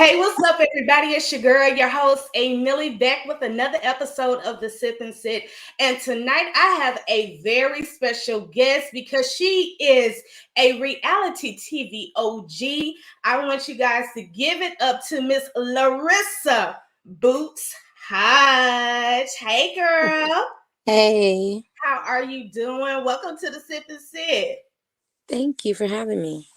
Hey, what's up, everybody? It's your girl, your host, A Milli, back with another episode of the Sip and Sit. And tonight I have a very special guest because she is a reality TV OG. I want you guys to give it up to Miss Larissa Bootz Hodge. Hey, girl. Hey, How are you doing? Welcome to the Sip and Sit. thank you for having me.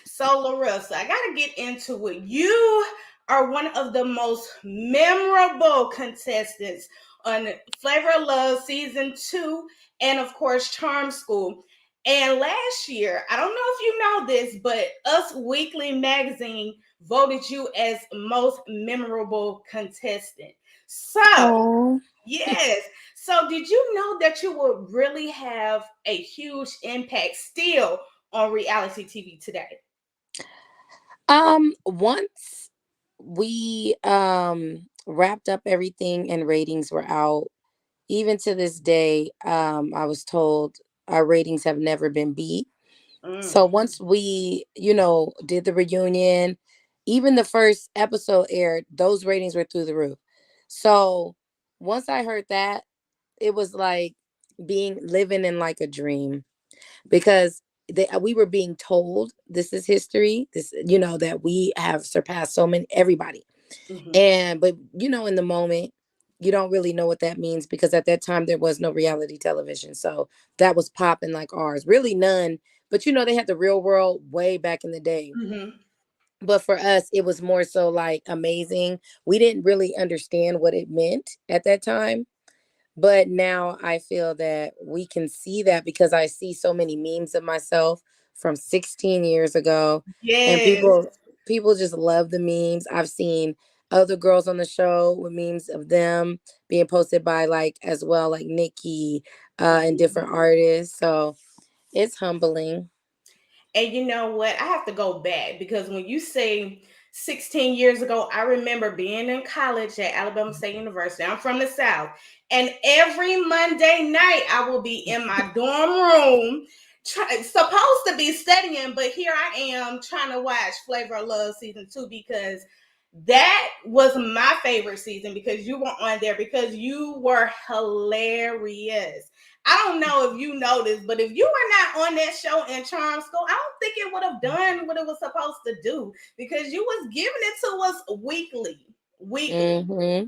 So, Larissa, I got to get into it. You are one of the most memorable contestants on Flavor of Love season 2 and, of course, Charm School. And last year, I don't know if you know this, but Us Weekly magazine voted you as most memorable contestant. So, Oh, yes. So, did you know that you would really have a huge impact still on reality TV today? once we wrapped up everything and ratings were out, even to this day, I was told our ratings have never been beat. Mm. So once we, did the reunion, even the first episode aired, those ratings were through the roof. So once I heard that, it was like being living in like a dream. Because we were being told this is history, this, that we have surpassed so many everybody. Mhm. But in the moment, you don't really know what that means, because at that time there was no reality television, so that was popping like ours, really none. But they had the Real World way back in the day. Mhm. But for us, it was more so like amazing. We didn't really understand what it meant at that time, but now I feel that we can see that, because I see so many memes of myself from 16 years ago, and Yes. people just love the memes. I've seen other girls on the show with memes of them being posted by, like, as well, like Nikki, and Mhm. different artists. So it's humbling. And you know what? I have to go back because when you say 16 years ago, I remember being in college at Alabama State University. I'm from the South. And every Monday night, I will be in my dorm room, supposed to be studying, but here I am trying to watch Flavor of Love season 2 because that was my favorite season because you were on there because you were hilarious. I don't know if you noticed, but if you were not on that show in Charm School, I don't think it would have done what it was supposed to do because you was giving it to us weekly. Weekly. Hmm.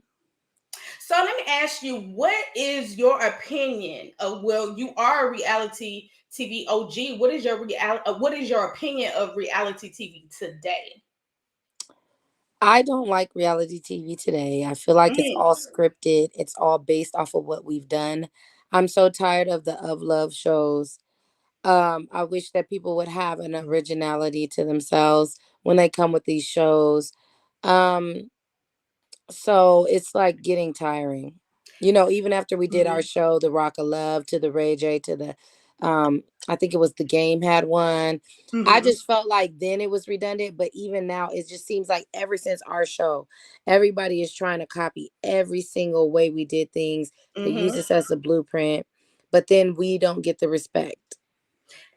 So let me ask you, what is your opinion of, well, you are a reality TV OG. What is your opinion of reality TV today? I don't like reality TV today. I feel like it's Mm, all scripted. It's all based off of what we've done. I'm so tired of the of love shows. I wish that people would have an originality to themselves when they come with these shows. Um, so it's like getting tiring. Even after we did our mhm, show, The Rock of Love, to the Ray J, to the I think it was The Game had one. I mhm, just felt like then it was redundant, but even now it just seems like ever since our show, everybody is trying to copy every single way we did things. They use mhm. this as a blueprint, but then we don't get the respect.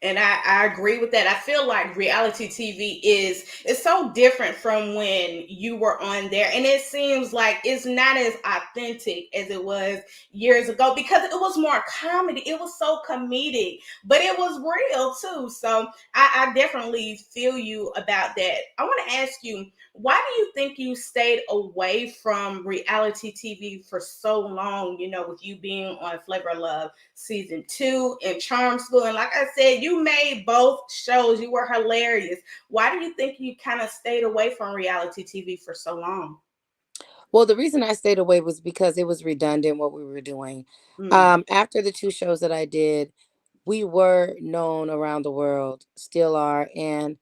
And I agree with that. I feel like reality TV is so different from when you were on there. And it seems like it's not as authentic as it was years ago because it was more comedy. It was so comedic, but it was real too. So I definitely feel you about that. I want to ask you, why do you think you stayed away from reality TV for so long, with you being on Flavor of Love season 2 and Charm School? And like I said, you made both shows. You were hilarious. Why do you think you kind of stayed away from reality TV for so long? Well, the reason I stayed away was because it was redundant what we were doing. Mm, After the two shows that I did, we were known around the world, still are. And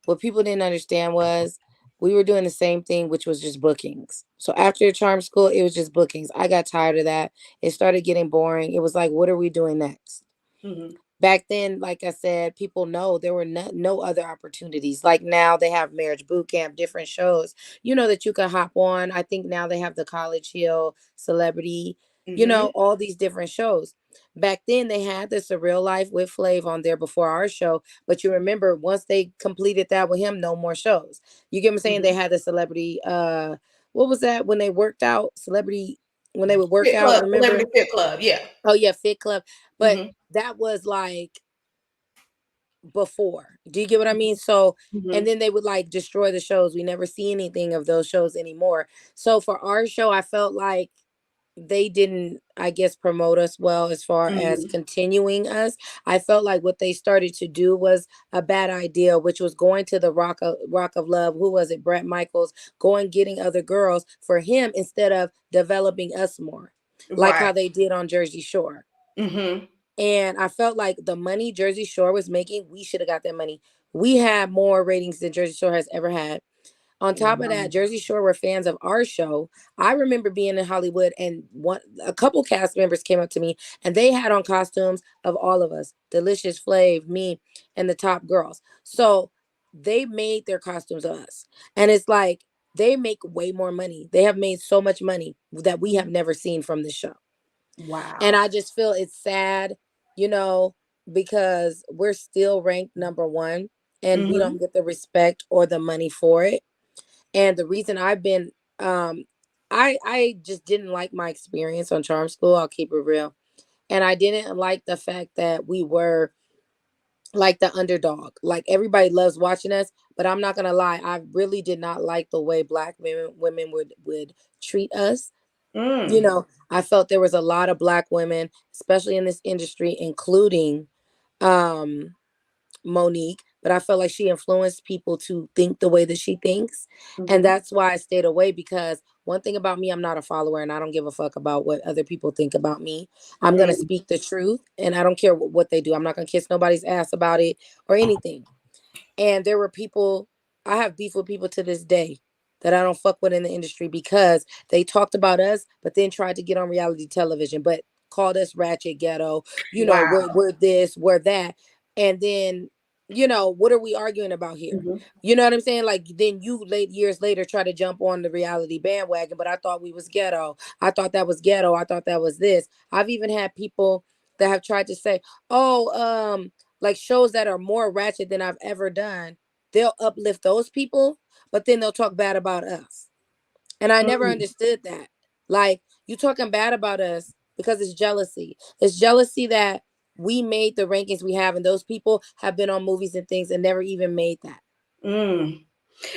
what people didn't understand was we were doing the same thing, which was just bookings. So after Charm School, it was just bookings. I got tired of that. It started getting boring. It was like, what are we doing next? mhm. Back then, like I said, people know there were no other opportunities. Like now, they have Marriage Boot Camp, different shows, that you can hop on. I think now they have the College Hill Celebrity. Mm-hmm. all these different shows. Back then they had this A Real Life with Flav on there before our show, but you remember once they completed that with him, no more shows. You get what I'm saying? They Mm-hmm. had the celebrity what was that when they worked out? Celebrity when they would work Fit out, Club, Celebrity remember? Fit Club. Yeah. Oh yeah, Fit Club. But Mm-hmm. that was like before. Do you get what I mean? So, and Mm-hmm. then they would like destroy the shows. We never see anything of those shows anymore. So for our show, I felt like they didn't, I guess, promote us well as far as Mm-hmm. continuing us. I felt like what they started to do was a bad idea, which was going to the Rock of Love. Who was it? Brett Michaels going getting other girls for him instead of developing us more, like Right. how they did on Jersey Shore. Mm-hmm. And I felt like the money Jersey Shore was making, we should have got that money. We had more ratings than Jersey Shore has ever had. On top of that, Wow. Jersey Shore were fans of our show. I remember being in Hollywood and a couple cast members came up to me and they had on costumes of all of us, Delicious Flav, me, and the top girls. So they made their costumes of us. And it's like they make way more money. They have made so much money that we have never seen from this show. And Wow. I just feel it's sad, you know, because we're still ranked number one and we Mm-hmm. don't get the respect or the money for it. And the reason I've been I just didn't like my experience on Charm School, I'll keep it real. And I didn't like the fact that we were like the underdog. Like everybody loves watching us, but I'm not gonna lie, I really did not like the way black women would treat us. Mm. I felt there was a lot of black women, especially in this industry, including um Monique, but I felt like she influenced people to think the way that she thinks. And Mm-hmm. that's why I stayed away because one thing about me, I'm not a follower and I don't give a fuck about what other people think about me. I'm going to Mm. speak the truth and I don't care what they do. I'm not going to kiss nobody's ass about it or anything. And there were people, I have beef with people to this day that I don't fuck with in the industry because they talked about us, but then tried to get on reality television, but called us ratchet ghetto, Wow. we're this, we're that. And then, what are we arguing about here? Mm-hmm. You know what I'm saying? Like then you late years later try to jump on the reality bandwagon, but I thought we was ghetto. I thought that was ghetto. I thought that was this. I've even had people that have tried to say, oh, like shows that are more ratchet than I've ever done, they'll uplift those people, but then they'll talk bad about us. And I never Mm. understood that. Like, you talking bad about us because it's jealousy. It's jealousy that we made the rankings we have, and those people have been on movies and things and never even made that. Mm.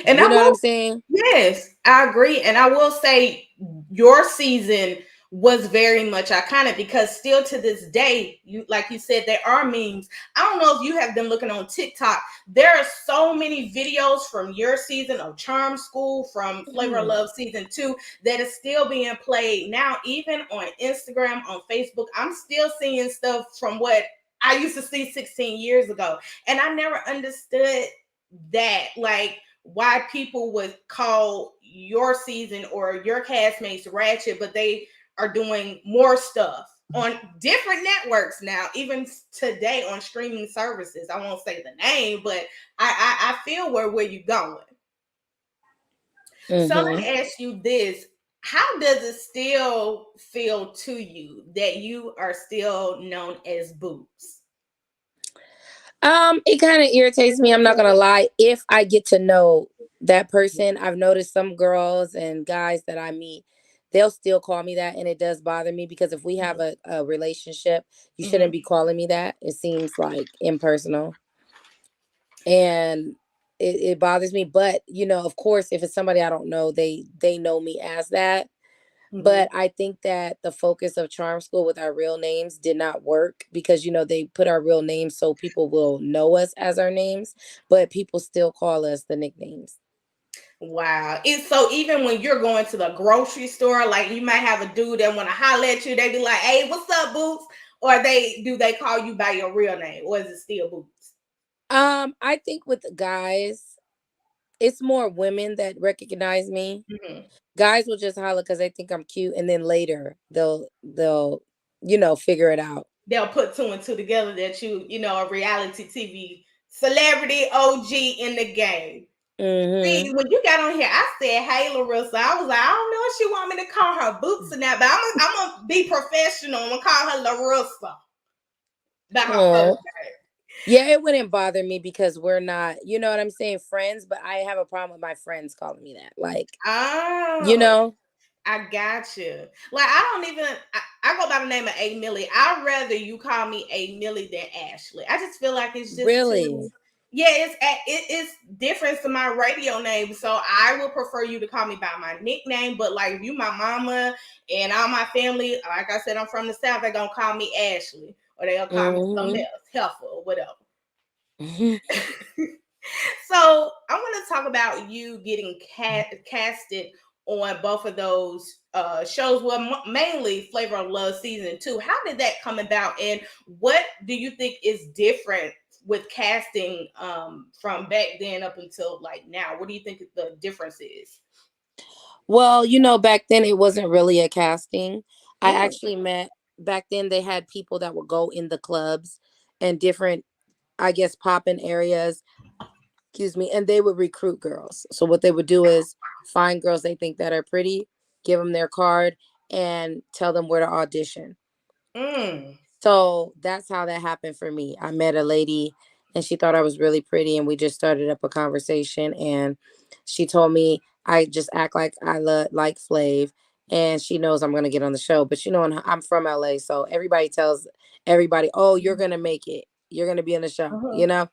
And You I know what I'm will, saying? yes, I agree. And I will say your season was very much iconic because still to this day, you like you said, there are memes. I don't know if you have been looking on TikTok. There are so many videos from your season of Charm School, from Flavor of Mm. Love season 2, that is still being played now, even on Instagram, on Facebook. I'm still seeing stuff from what I used to see 16 years ago. And I never understood that, like, why people would call your season or your castmates ratchet, but they are doing more stuff on different networks now, even today on streaming services. I won't say the name, but I feel where you're going. So let Mm-hmm. me ask you this. How does it still feel to you that you are still known as Boots? It kind of irritates me. I'm not gonna lie. If I get to know that person, I've noticed some girls and guys that I meet, they'll still call me that, and it does bother me because if we have a relationship, you shouldn't Mm-hmm. be calling me that. It seems like impersonal, and it bothers me. But of course, if it's somebody I don't know, they know me as that. Mm-hmm. But I think that the focus of Charm School with our real names did not work because they put our real names so people will know us as our names, but people still call us the nicknames. Wow. It's so even when you're going to the grocery store, like you might have a dude that want to holler at you, they be like, "Hey, what's up, Boots?" Or they call you by your real name, or is it still Boots? I think with the guys, it's more women that recognize me. Mm-hmm. Guys will just holler because they think I'm cute, and then later they'll figure it out. They'll put two and two together that you know, a reality TV celebrity OG in the game. Mm-hmm. See, when you got on here, I said, "Hey, Larissa." I was like, "I don't know if she want me to call her Boots or not, but I'm gonna be professional. I'm gonna call her Larissa by her first Oh. name." Yeah, it wouldn't bother me because we're not, you know what I'm saying, friends, but I have a problem with my friends calling me that. Like, you Oh, know, I got you. Like I don't even. I go by the name of A Millie. I'd rather you call me A Millie than Ashley. I just feel like it's just really. too. Yeah, it's different to my radio name, so I would prefer you to call me by my nickname. But like if you, my mama, and all my family, like I said, I'm from the South. They're gonna call me Ashley, or they'll call me something Mm-hmm. else, Heifer, or whatever. So I want to talk about you getting casted on both of those shows. Well, mainly Flavor of Love season 2. How did that come about, and what do you think is different with casting from back then up until like now? What do you think the difference is? Well, back then it wasn't really a casting. I Mm, actually met back then they had people that would go in the clubs and different, I guess, poppin' areas, excuse me, and they would recruit girls. So what they would do is find girls they think that are pretty, give them their card, and tell them where to audition. mm, So that's how that happened for me. I met a lady and she thought I was really pretty and we just started up a conversation and she told me I just act like I like Flav and she knows I'm going to get on the show. But I'm from LA, so everybody tells everybody, "Oh, you're going to make it. You're going to be on the show." uh-huh.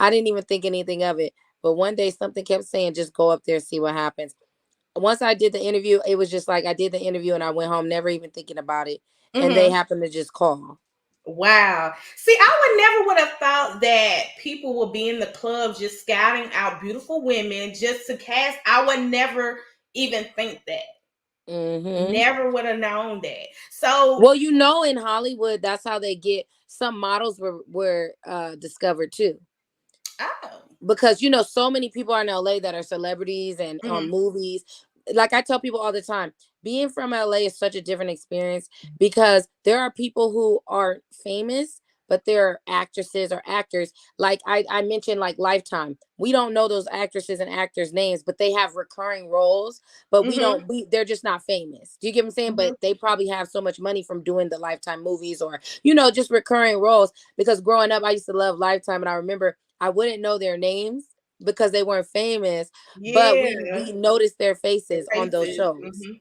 I didn't even think anything of it. But one day something kept saying just go up there, see what happens. Once I did the interview, it was just like I did the interview and I went home never even thinking about it, and they Hmm. happened to just call. Wow. See, I would never have thought that people would be in the clubs just scouting out beautiful women just to cast. I would never even think that. Hmm. Never would have known that. So, Well, in Hollywood, that's how they get some models were discovered too. oh. Because so many people are in LA that are celebrities and on Mhm. movies. Like I tell people all the time, being from LA is such a different experience because there are people who are famous, but they're actresses or actors. Like I mentioned, like Lifetime. We don't know those actresses and actors' names, but they have recurring roles. But we Mhm. don't. They're just not famous. Do you get what I'm saying? Mhm. But they probably have so much money from doing the Lifetime movies or just recurring roles. Because growing up, I used to love Lifetime, and I remember I wouldn't know their names because they weren't famous, but we Yeah. noticed their Their faces on those faces. shows. Mhm.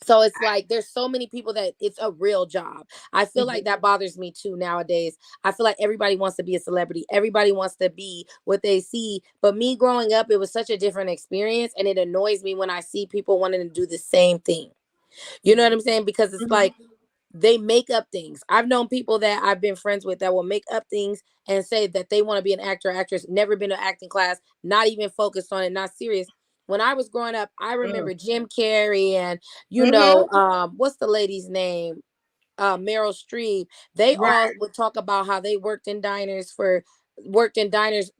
So it's like there's so many people that it's a real job. I feel like Mhm. that bothers me too nowadays. I feel like everybody wants to be a celebrity. Everybody wants to be what they see. But me growing up, it was such a different experience and it annoys me when I see people wanting to do the same thing. You know what I'm saying? Because it's Mhm. like they make up things. I've known people that I've been friends with that will make up things and say that they want to be an actor, actress, never been to acting class, not even focused on it, not serious. When I was growing up, I Mhm. remember Jim Carrey and Mhm. what's the lady's name? Meryl Streep, they all Right. would talk about how they worked in diners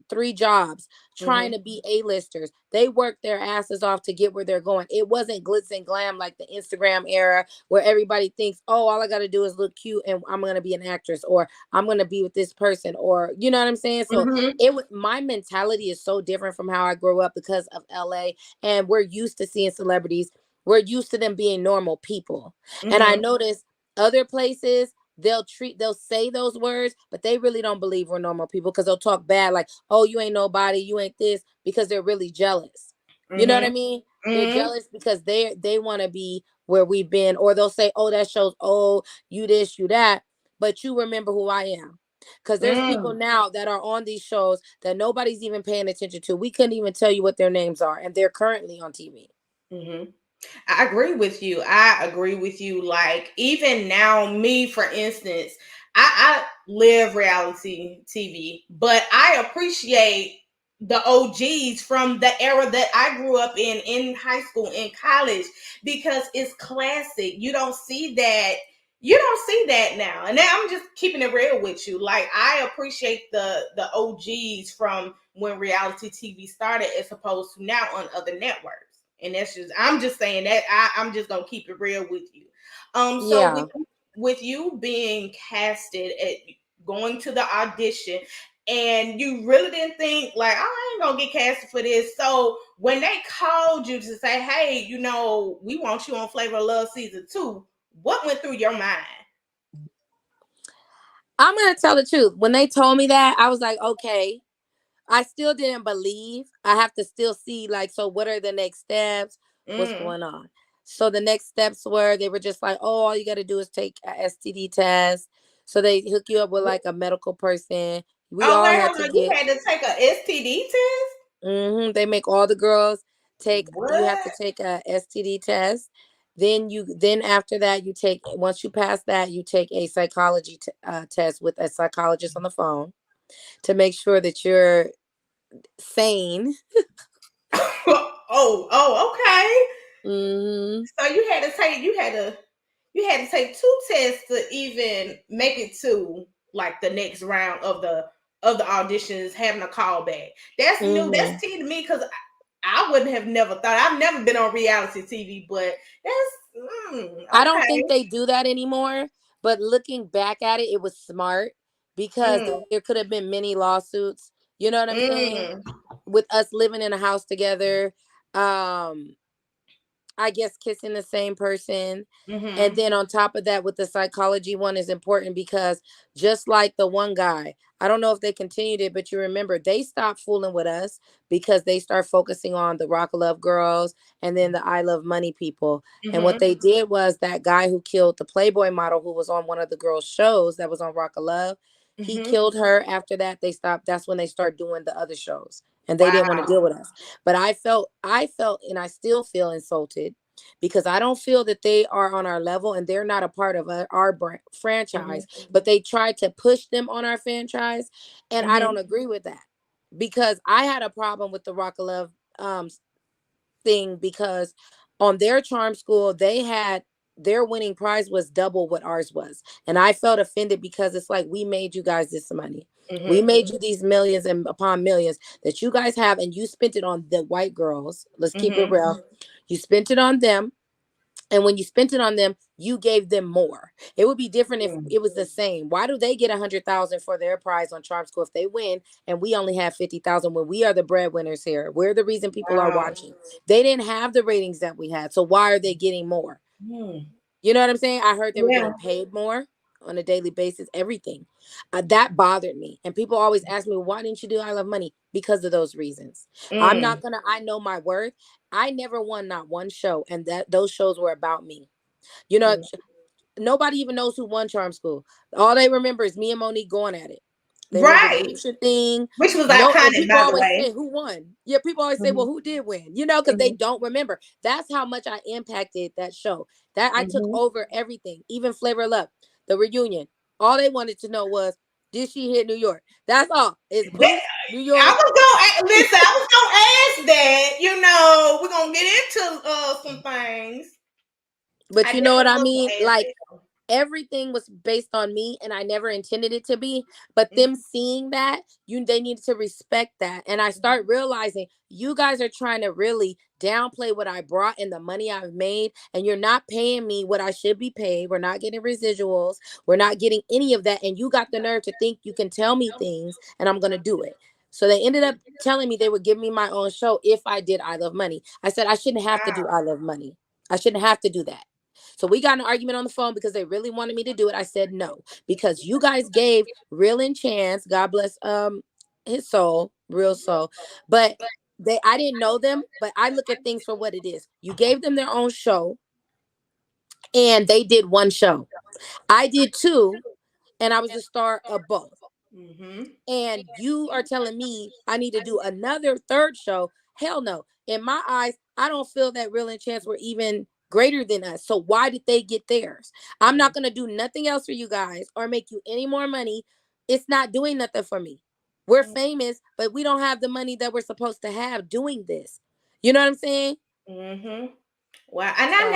3 jobs trying Mhm. to be A-listers. They worked their asses off to get where they're going. It wasn't glitz and glam like the Instagram era where everybody thinks, oh, all I got to do is look cute and I'm going to be an actress or I'm going to be with this person or you know what I'm saying? So Mhm. my mentality is so different from how I grew up because of LA, and we're used to seeing celebrities. We're used to them being normal people. And I Mhm. noticed other places, they'll say those words, but they really don't believe we're normal people because they'll talk bad, like, oh, you ain't nobody, you ain't this, because they're really jealous. You know what I Mhm. mean? They're Mhm. jealous because they want to be where we've been, or they'll say, oh, that shows, oh, you this, you that, but you remember who I am. Because there's people Mhm. now that are on these shows that nobody's even paying attention to. We couldn't even tell you what their names are, and they're currently on TV. Mhm. I agree with you. I agree with you. Like even now, me for instance, I live reality TV, but I appreciate the OGs from the era that I grew up in high school, in college, because it's classic. You don't see that now. And now I'm just keeping it real with you. Like I appreciate the OGs from when reality TV started as opposed to now on other networks. And that's just I'm just saying that I'm just gonna keep it real with you. So Yeah. with you being casted at going to the audition, and you really didn't think like, oh, I ain't gonna get casted for this. So when they called you to say, hey, we want you on Flavor of Love season 2, what went through your mind? I'm gonna tell the truth. When they told me that, I was like, okay. I still didn't believe. I have to still see, like, so what are the next steps? What's going on? So the next steps were, they were just like, oh, all you got to do is take a STD test. So they hook you up with like a medical person. We Oh, all wait, had hold to on. You get. had to take a STD test? They make all the girls take. You have to What? take a STD test. Then after that, once you pass that, you take a psychology test with a psychologist on the phone to make sure that you're sane. Okay. Mm-hmm. So you had to take 2 tests to even make it to like the next round of the auditions, having a callback. That's new. Mm-hmm. That's tea to me because I wouldn't have never thought. I've never been on reality TV, but I don't think okay. they do that anymore. But looking back at it, it was smart because Mm, there could have been many lawsuits. You know what I'm saying? mm, With us living in a house together, um, I guess kissing the same person. And mm-hmm, then on top of that, with the psychology one is important because just like the one guy, I don't know if they continued it, but you remember they stopped fooling with us because they start focusing on the Rock of Love girls and then the I Love Money people. And what mm-hmm, they did was that guy who killed the Playboy model who was on one of the girls' shows that was on Rock of Love, he mm-hmm. killed her. After that, they stopped. That's when they started doing the other shows. And they didn't want to Wow. deal with us. But I felt, and I still feel insulted because I don't feel that they are on our level and they're not a part of our franchise, Mm-hmm, but they tried to push them on our franchise. And I mm-hmm, don't agree with that because I had a problem with the Rock of Love thing because on their charm school, they had their winning prize was double what ours was. And I felt offended because it's like, we made you guys this money. We mm-hmm, made you these millions and upon millions that you guys have, and you spent it on the white girls. Let's keep it mm-hmm. real. You spent it on them, and when you spent it on them, you gave them more. It would be different if it was the same. Why do they get 100,000 for their prize on Charm School if they win, and we only have 50,000 when we are the breadwinners here? We're the reason people are Wow. watching. They didn't have the ratings that we had, so why are they getting more? Mm. You know what I'm saying? I heard they were Yeah. getting paid more on a daily basis. Everything that bothered me, and people always ask me, "Why didn't you do I Love Money?" Because of those reasons. I'm Mm. not gonna. I know my worth. I never won not one show, and that those shows were about me. You know, Mm. nobody even knows who won Charm School. All they remember is me and Monique going at it. They remember the Right. picture thing. Which was No, and iconic, people by the always way. say who won. Yeah, people always say, Hmm. well, who did win? You know, because they Hmm. don't remember. That's how much I impacted that show. That I took Hmm. over everything, even Flavor of Love, the reunion. All they wanted to know was, did she hit New York? That's all. It's That, Boots, New I York. was gonna listen. I was gonna ask that. We're gonna get into some things. But I you know what definitely I was mean? gonna ask Like, that. everything was based on me and I never intended it to be, but them seeing that, they need to respect that. And I start realizing you guys are trying to really downplay what I brought and the money I've made, and you're not paying me what I should be paid. We're not getting residuals, we're not getting any of that, and you got the nerve to think you can tell me things and I'm going to do it. So they ended up telling me they would give me my own show if I did I Love Money. I said I shouldn't have to do I Love Money. I shouldn't have to do that. So we got an argument on the phone because they really wanted me to do it. I said no, because you guys gave Real and Chance, God bless his soul, real soul. But I didn't know them, but I look at things for what it is. You gave them their own show and they did one show. I did two, and I was the star of both. Mm-hmm. And you are telling me I need to do another third show? Hell no. In my eyes, I don't feel that Real and Chance were even greater than us. So why did they get theirs? I'm not going to do nothing else for you guys or make you any more money. It's not doing nothing for me. We're famous, but we don't have the money that we're supposed to have doing this. You know what I'm saying? Mm-hmm. Wow. And I So,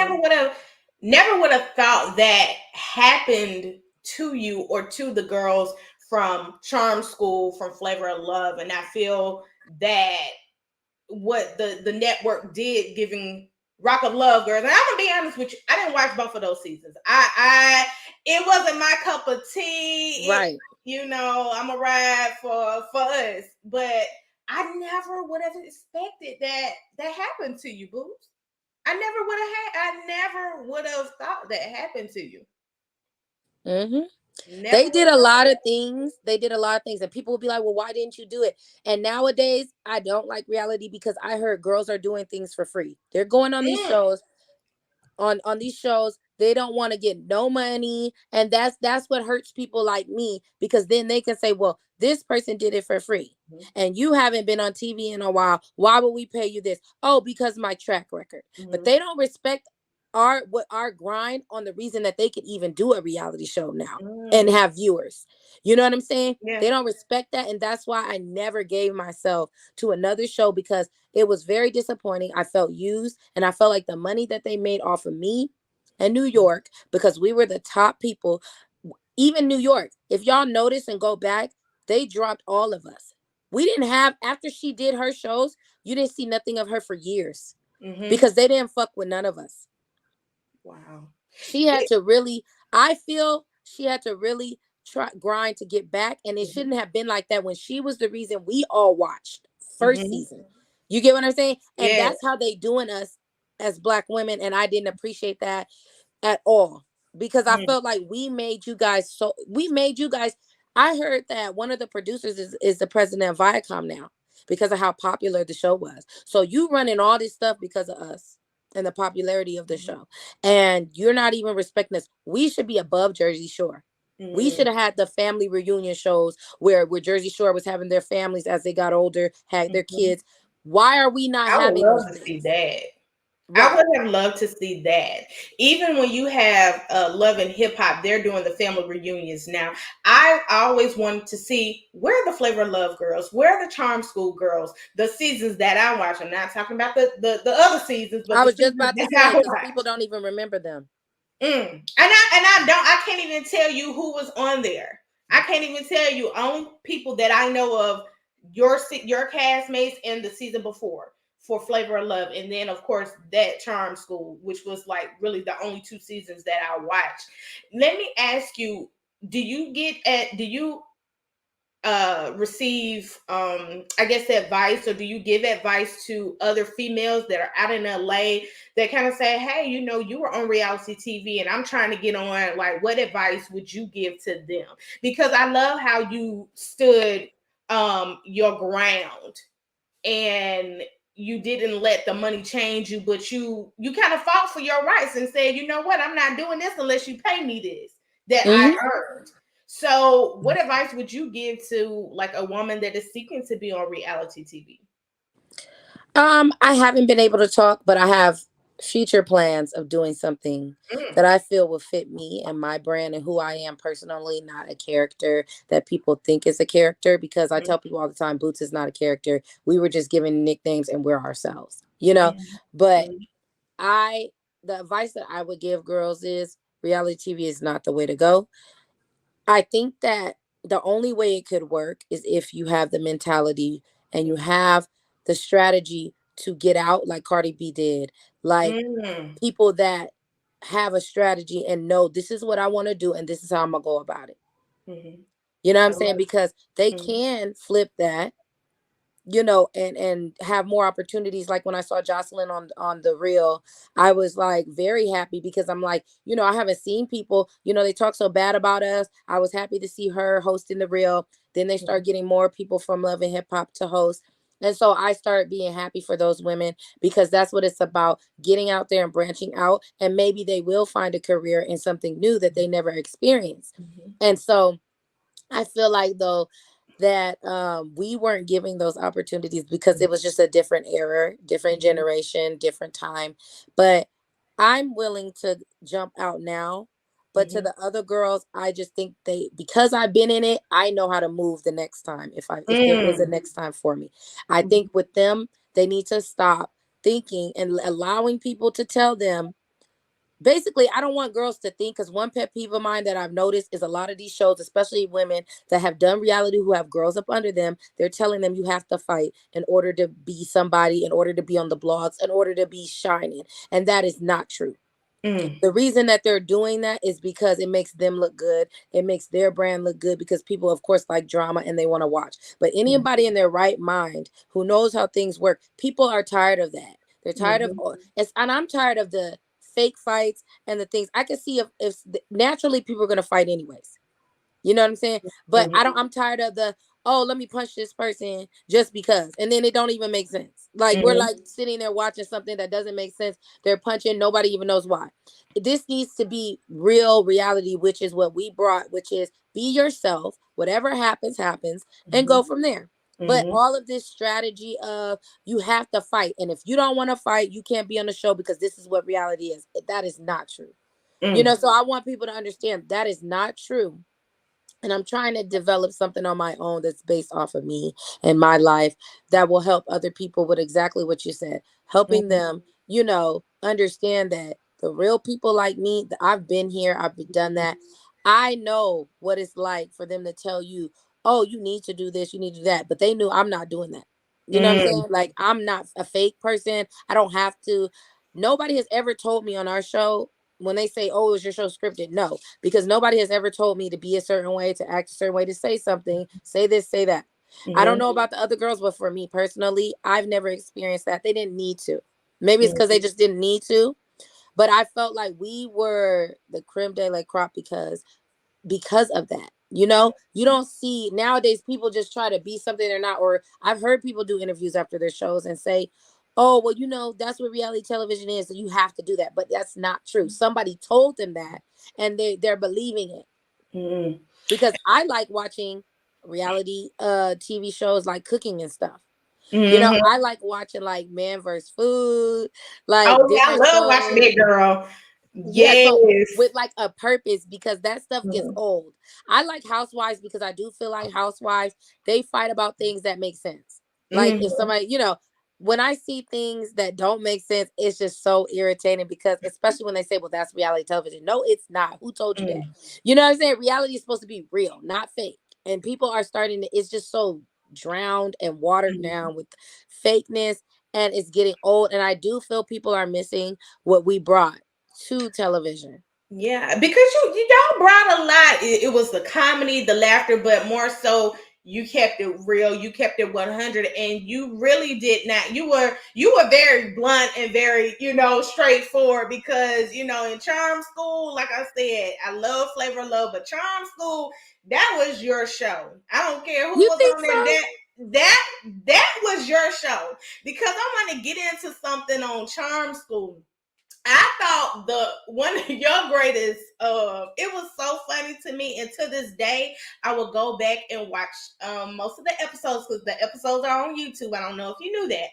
never would have thought that happened to you or to the girls from Charm School, from Flavor of Love. And I feel that what the network did, giving Rock of Love girls, and I'm gonna be honest with you, I didn't watch both of those seasons. I it wasn't my cup of tea. right. I'm a ride for us. But I never would have expected that happened to you, Boots. I never would have thought that happened to you. Mm-hmm. Never They would did have a thought lot of that. things. They did a lot of things, and people will be like, "Well, why didn't you do it?" And nowadays, I don't like reality because I heard girls are doing things for free. They're going on these Mm, shows on these shows. They don't want to get no money, and that's what hurts people like me, because then they can say, well, this person did it for free mhm, and you haven't been on TV in a while. Why would we pay you this? Oh, because my track record. But mhm, they don't respect our grind on the reason that they could even do a reality show now and mm. have viewers. You know what I'm saying? Yeah. They don't respect that, and that's why I never gave myself to another show, because it was very disappointing. I felt used, and I felt like the money that they made off of me and New York, because we were the top people. Even New York, if y'all notice and go back, they dropped all of us. We didn't have, after she did her shows, you didn't see nothing of her for years Mm-hmm. because they didn't fuck with none of us. Wow. She had It, to really, I feel she had to really try grind to get back, and it mhm, shouldn't have been like that when she was the reason we all watched first mhm. season. You get what I'm saying? And Yeah. that's how they doing us as black women, and I didn't appreciate that at all, because I Mm, felt like we made you guys. I heard that one of the producers is the president of Viacom now because of how popular the show was. So you running all this stuff because of us and the popularity of the show. And you're not even respecting us. We should be above Jersey Shore. We mm, should have had the family reunion shows where Jersey Shore was having their families as they got older, had their mhm. kids. Why are we not I would having love those to see things? that. I Right. would have loved to see that. Even when you have Love and Hip Hop, they're doing the family reunions now. I always wanted to see where are the Flavor of Love girls, where are the Charm School girls, the seasons that I watch. I'm not talking about the other seasons, but I the was just seasons about to that say, I because watch. people don't even remember them. And I can't even tell you who was on there. I can't even tell you. Only people that I know of, your castmates in the season before for Flavor of Love, and then of course that Charm School, which was like really the only two seasons that I watched. Let me ask you: do you receive I guess advice, or do you give advice to other females that are out in LA that kind of say, hey, you were on reality TV and I'm trying to get on, like what advice would you give to them? Because I love how you stood your ground, and you didn't let the money change you, but you kind of fought for your rights and said, you know what, I'm not doing this unless you pay me this that I Hmm. earned. So what advice would you give to like a woman that is seeking to be on reality TV? I haven't been able to talk, but I have future plans of doing something Mm, that I feel will fit me and my brand and who I am personally, not a character that people think is a character. Because I mm, tell people all the time, Boots is not a character. We were just given nicknames and we're ourselves, you know? mm, But mm, I, the advice that I would give girls is reality TV is not the way to go. I think that the only way it could work is if you have the mentality and you have the strategy to get out, like Cardi B did, like mm, people that have a strategy and know this is what I want to do and this is how I'm gonna go about it. mhm. You know what I I'm saying? love Because they it. Mm, can flip that, and have more opportunities. Like when I saw Jocelyn on the reel, I was like very happy, because I'm like, I haven't seen people, they talk so bad about us. I was happy to see her hosting the reel. Then they start mhm, getting more people from Love and Hip Hop to host. And so I started being happy for those women, because that's what it's about, getting out there and branching out, and maybe they will find a career in something new that they never experienced. mhm, And so I feel like, though, that we weren't giving those opportunities because it was just a different era, different mhm, generation, different time. But I'm willing to jump out now. But to mhm, the other girls, I just think because I've been in it, I know how to move the next time, if there is a mm, next time for me. I think mhm, with them, they need to stop thinking and allowing people to tell them. Basically, I don't want girls to think, because one pet peeve of mine that I've noticed is a lot of these shows, especially women that have done reality who have girls up under them, they're telling them you have to fight in order to be somebody, in order to be on the blogs, in order to be shining. And that is not true. Mm. The reason that they're doing that is because it makes them look good. It makes their brand look good because people, of course, like drama and they want to watch. But anybody in their right mind who knows how things work, people are tired of that. They're tired of Mm-hmm. and I'm tired of the fake fights and the things. I can see if naturally people are going to fight anyways. You know what I'm saying? But Mm-hmm. I'm tired of the, oh, let me punch this person just because. And then it don't even make sense. Like we're Mm-hmm. like sitting there watching something that doesn't make sense. They're punching, nobody even knows why. This needs to be real reality, which is what we brought, which is be yourself, whatever happens, happens, and Mm-hmm. go from there. But Mm-hmm. all of this strategy of you have to fight. And if you don't want to fight, you can't be on the show because this is what reality is. That is not true. Mm. So I want people to understand that is not true, and I'm trying to develop something on my own that's based off of me and my life that will help other people with exactly what you said, helping Mm-hmm. them, understand that the real people like me, that I've been here, I've done that. I know what it's like for them to tell you, oh, you need to do this, you need to do that. But they knew I'm not doing that. You know what I'm Mm. saying? Like, I'm not a fake person. I don't have to. Nobody has ever told me on our show when they say, oh, is your show scripted? No, because nobody has ever told me to be a certain way, to act a certain way, to say something, say this, say that. I don't Mm-hmm. know about the other girls, but for me personally, I've never experienced that. They didn't need to. Maybe it's because Mm-hmm. they just didn't need to. But I felt like we were the creme de la crop because of that. You don't see nowadays people just try to be something they're not. Or I've heard people do interviews after their shows and say, oh, well, that's what reality television is, so you have to do that. But that's not true. Somebody told them that, and they're believing it. Mm-hmm. Because I like watching reality TV shows like cooking and stuff. Mm-hmm. I like watching like Man vs. Food, like Oh yeah, I different love watching shows. that, girl. Yeah, so Yes. with like a purpose, because that stuff gets Mm-hmm. old. I like Housewives because I do feel like Housewives, they fight about things that make sense. Like if Mm-hmm. somebody, when I see things that don't make sense, it's just so irritating, because especially when they say, well, that's reality television. No, it's not. Who told you that? You know what I'm saying? Reality is supposed to be real, not fake. And people are starting to, it's just so drowned and watered Mm-hmm. down with fakeness, and it's getting old. And I do feel people are missing what we brought to television. Yeah, because y'all brought a lot. It was the comedy, the laughter, but more so you kept it real. You kept it 100, and you really did not. You were very blunt and very straightforward, because in Charm School, like I said, I love Flavor of Love, but Charm School, that was your show. I don't care who You was think on there. so? That was your show, because I want to get into something on Charm School. I thought the one of your greatest, it was so funny to me, and to this day, I will go back and watch most of the episodes, because the episodes are on YouTube. I don't know if you knew that,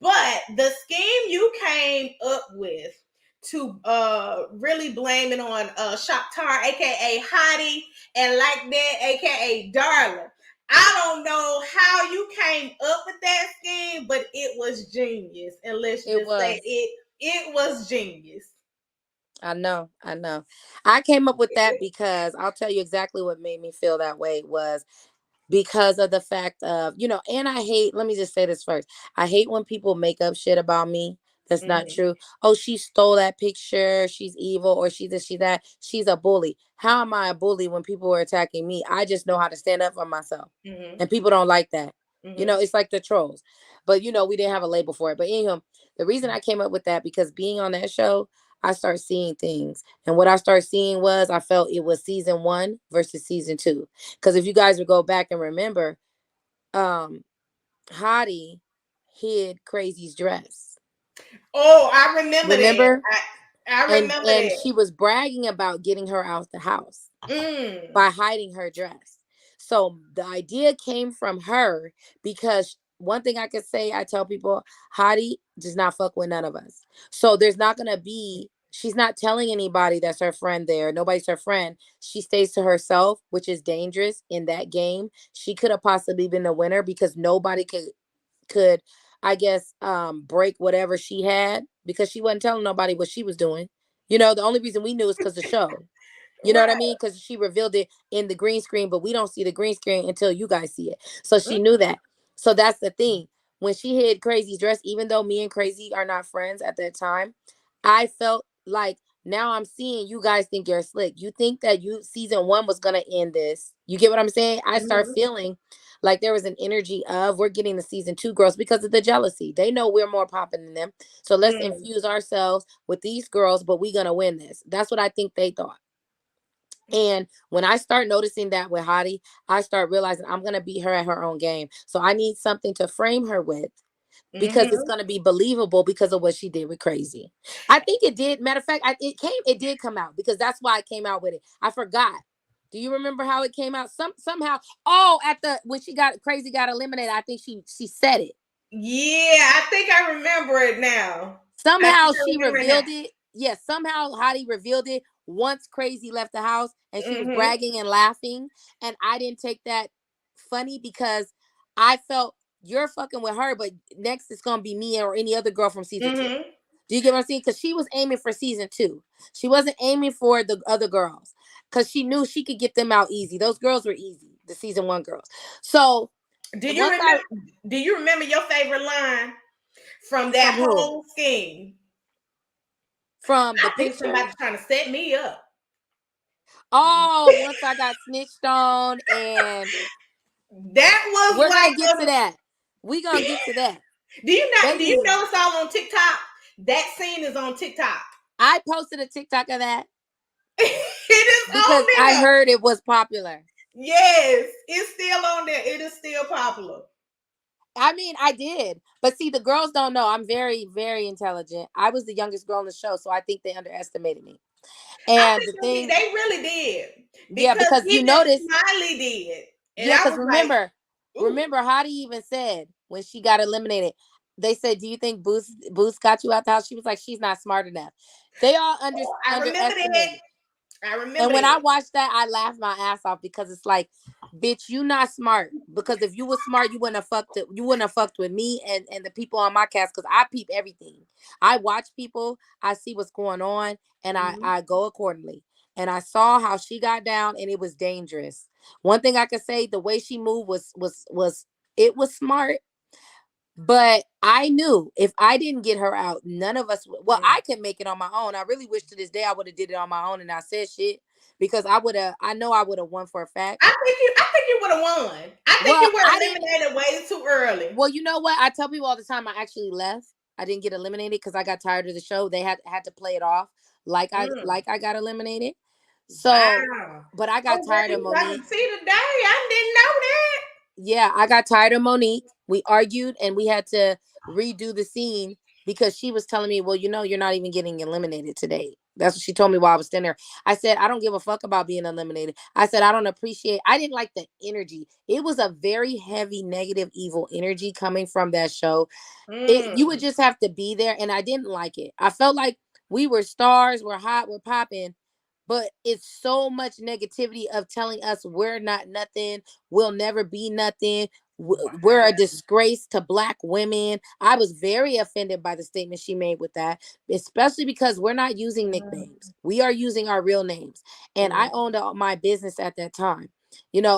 but the scheme you came up with to really blame it on Shaktar, aka Hottie, and Like That, aka Darla. I don't know how you came up with that scheme, but it was genius. And let's It just say was. it was genius. I know. I know. I came up with that because I'll tell you exactly what made me feel that way was because of the fact of, and I hate, let me just say this first. I hate when people make up shit about me. That's not Mm-hmm. true. Oh, she stole that picture. She's evil, or she this, she that. She's a bully. How am I a bully when people are attacking me? I just know how to stand up for myself. Mm-hmm. And people don't like that. Mm-hmm. It's like the trolls. But, we didn't have a label for it. But anyhow, the reason I came up with that, because being on that show, I started seeing things. And what I started seeing was, I felt it was season 1 versus season 2. Because if you guys would go back and remember, um, Hottie hid Crazy's dress. Oh, I remember that. Remember? I And remember and that. she was bragging about getting her out the house Mm. by hiding her dress. So the idea came from her, because one thing I could say, I tell people, Hottie does not fuck with none of us. So there's not gonna be, she's not telling anybody that's her friend there. Nobody's her friend. She stays to herself, which is dangerous in that game. She could have possibly been the winner, because nobody could I guess break whatever she had, because she wasn't telling nobody what she was doing. The only reason we knew is because the show. You know what I Right. mean? Because she revealed it in the green screen, but we don't see the green screen until you guys see it. So she knew that. So that's the thing. When she hid Crazy's dress, even though me and Crazy are not friends at that time, I felt like now I'm seeing you guys think you're slick. You think that season 1 was gonna end this. You get what I'm saying? I start Mhm. feeling like there was an energy of we're getting the season 2 girls because of the jealousy. They know we're more popping than them. So let's Mm. infuse ourselves with these girls, but we gonna win this. That's what I think they thought. And when I start noticing that with Hottie, I start realizing I'm gonna beat her at her own game. So I need something to frame her with because it's Mhm. going to be believable because of what she did with Crazy. I think it did. Matter of fact, it did come out because that's why I came out with it. I forgot. Do you remember how it came out? Somehow. Oh, at the when she got Crazy got eliminated, I think she said it. Yeah, I think I remember it now. I think Somehow I she remember it now. revealed it. Yes, somehow Hottie revealed it once Crazy left the house and she was Mhm. bragging and laughing. And I didn't take that funny because I felt you're fucking with her, but next it's gonna be me or any other girl from season 2. Mhm. Do you get what I'm saying? Because she was aiming for season 2. She wasn't aiming for the other girls because she knew she could get them out easy. Those girls were easy, the season 1 girls. So Do you once I remember? Do you remember your favorite line from from that who? whole scheme? From the I think picture. somebody's trying to set me up. Oh, once I got snitched on, and That was we're gonna get to like that. We gonna get to that, do you not do you baby. know it's all on TikTok? That scene is on TikTok. I posted a TikTok of that It is because on I there. heard it was popular. Yes, it's still on there. It is still popular. I mean, I did, but see, the girls don't know. I'm very, very intelligent. I was the youngest girl in the show, so I think they underestimated me. I And think the thing, they really did yeah, because because you even notice, Smiley did, and yeah, I because was like, "Ooh, remember, Hottie even said when she got eliminated, they said, "Do you think Boost got you out the house?" She was like, "She's not smart enough." They all I remember that. underestimated. I remember And when that." I watched that, I laughed my ass off because it's like, bitch, you not smart. Because if you was smart, you wouldn't have fucked with me and the people on my cast. Because I peep everything. I watch people, I see what's going on, and Mhm. I go accordingly. And I saw how she got down, and it was dangerous. One thing I could say, the way she moved was it was smart. But I knew if I didn't get her out, none of us. Well, Mm. I could make it on my own. I really wish to this day I would have did it on my own and I said shit because I would have. I know I would have won for a fact. I think you would have won. I think Well, you were I didn't. eliminated way too early. Well, you know what? I tell people all the time. I actually left. I didn't get eliminated because I got tired of the show. They had to play it off Mm. like I got eliminated. So, Wow. but I got Oh, girl, tired of you got Monique. to see today. I didn't know that. Yeah, I got tired of Monique. We argued and we had to redo the scene because she was telling me, well, you're not even getting eliminated today. That's what she told me while I was standing there. I said, I don't give a fuck about being eliminated. I said, I didn't like the energy. It was a very heavy, negative, evil energy coming from that show. You would Mm. just have to be there. And I didn't like it. I felt like we were stars, we're hot, we're popping, but it's so much negativity of telling us we're not nothing, we'll never be nothing, we're a Wow. disgrace to black women. I was very offended by the statement she made with that, especially because we're not using Mm. nicknames, we are using our real names. And I Mm. owned my business at that time.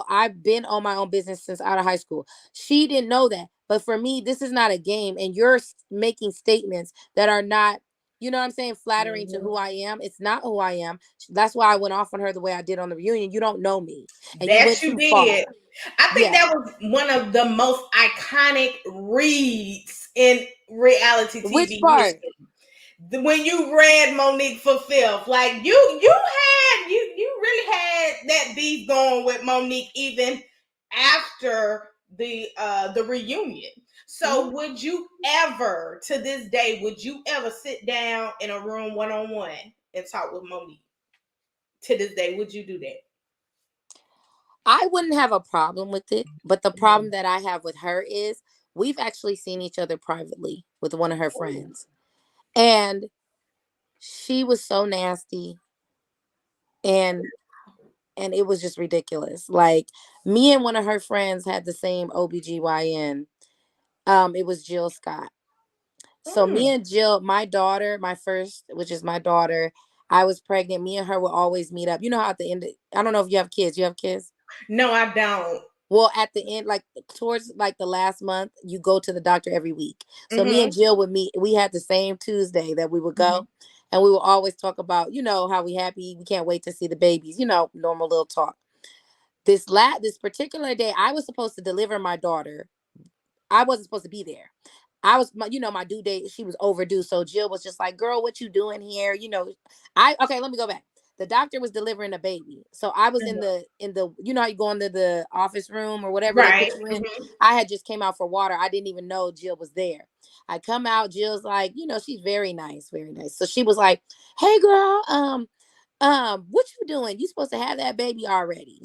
I've been on my own business since out of high school. She didn't know that, but for me, this is not a game, and you're making statements that are not, what I'm saying, flattering to Mhm. who I am. It's not who I am. That's why I went off on her the way I did on the reunion. You don't know me, and you That went you too far. did. I think Yeah. that was one of the most iconic reads in reality Which TV part? history. When you read Monique for fifth, like you really had that beef going with Monique even after the reunion. Mhm. So would you ever, to this day, would you ever sit down in a room one on one and talk with Monique? To this day, would you do that? I wouldn't have a problem with it, but the problem Mhm. that I have with her is we've actually seen each other privately with one of her Ooh. friends, and she was so nasty, and it was just ridiculous. Like, me and one of her friends had the same OBGYN. It was Jill Scott. So me Mm. and Jill, my daughter, my first, which is my daughter, I was pregnant. Me and her would always meet up. You know how at the end, I don't know if you have kids. You have kids? No, I don't. Well, at the end, like towards like the last month, you go to the doctor every week. So me and Mm-hmm. Jill would meet. We had the same Tuesday that we would Mm-hmm. go. And we will always talk about, how we happy, we can't wait to see the babies, normal little talk. This particular day, I was supposed to deliver my daughter. I wasn't supposed to be there. I was, my due date. She was overdue, so Jill was just like, "Girl, what you doing here?" Okay. Let me go back. The doctor was delivering a baby, so I was in Mhm. the how you go into the office room or whatever they Right. put you in. Hmm. I had just came out for water. I didn't even know Jill was there. I come out. Jill's like, she's very nice, very nice. So she was like, "Hey, girl, what you doing? You supposed to have that baby already?"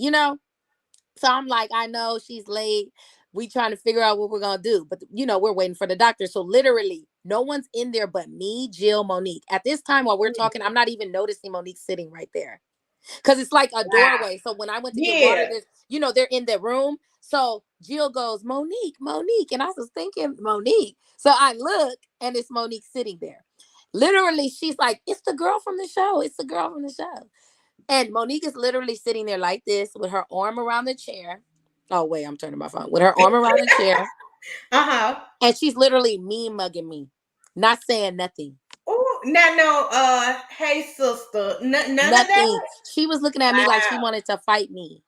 So I'm like, I know she's late. We trying to figure out what we're gonna do, but we're waiting for the doctor. So literally, no one's in there but me, Jill, Monique. At this time, while we're talking, I'm not even noticing Monique sitting right there because it's like a Wow. doorway. So when I went to get water, Yeah. there's, they're in the room. So Jill goes, Monique, Monique, and I was thinking Monique. So I look, and it's Monique sitting there. Literally, she's like, "It's the girl from the show. It's the girl from the show." And Monique is literally sitting there like this with her arm around the chair. Oh, wait, I'm turning my phone. With her arm around the chair. Uh-huh. And she's literally me mugging me, not saying nothing. Oh, no. Hey, sister. None of that. Nothing. She was looking at me like she Wow. wanted to fight me,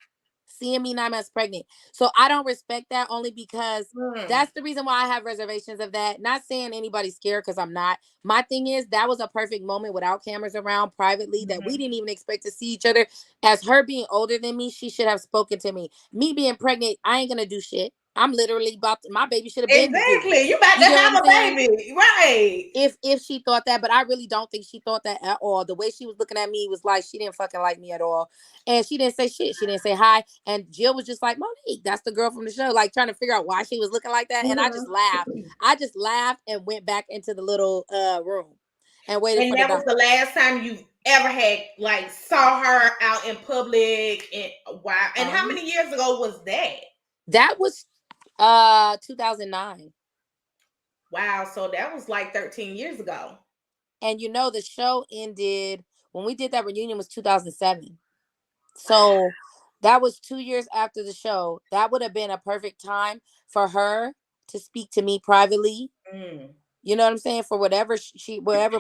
seeing me 9 months pregnant. So I don't respect that only because Hmm. that's the reason why I have reservations of that. Not saying anybody's scared because I'm not. My thing is that was a perfect moment without cameras around privately that we Hmm. didn't even expect to see each other. As her being older than me, she should have spoken to me. Me being pregnant, I ain't gonna do shit. I'm literally my baby should have been due. Exactly. You about You to get what I'm have a saying? baby. Right. If she thought that, but I really don't think she thought that at all. The way she was looking at me was like she didn't fucking like me at all, and she didn't say shit. She didn't say hi, and Jill was just like, Monique, that's the girl from the show, like trying to figure out why she was looking like that, and I just Hmm. laughed. I just laughed and went back into the little room and waited And for the that was the doctor. last time you ever had like saw her out in public. And wow. And how Um, many years ago was that? that was 2009, Wow. So that was like 13 years ago. and the show ended when we did that reunion was 2007. Wow. So that was 2 years after the show. That would have been a perfect time for her to speak to me privately. Mm. You know what I'm saying? For whatever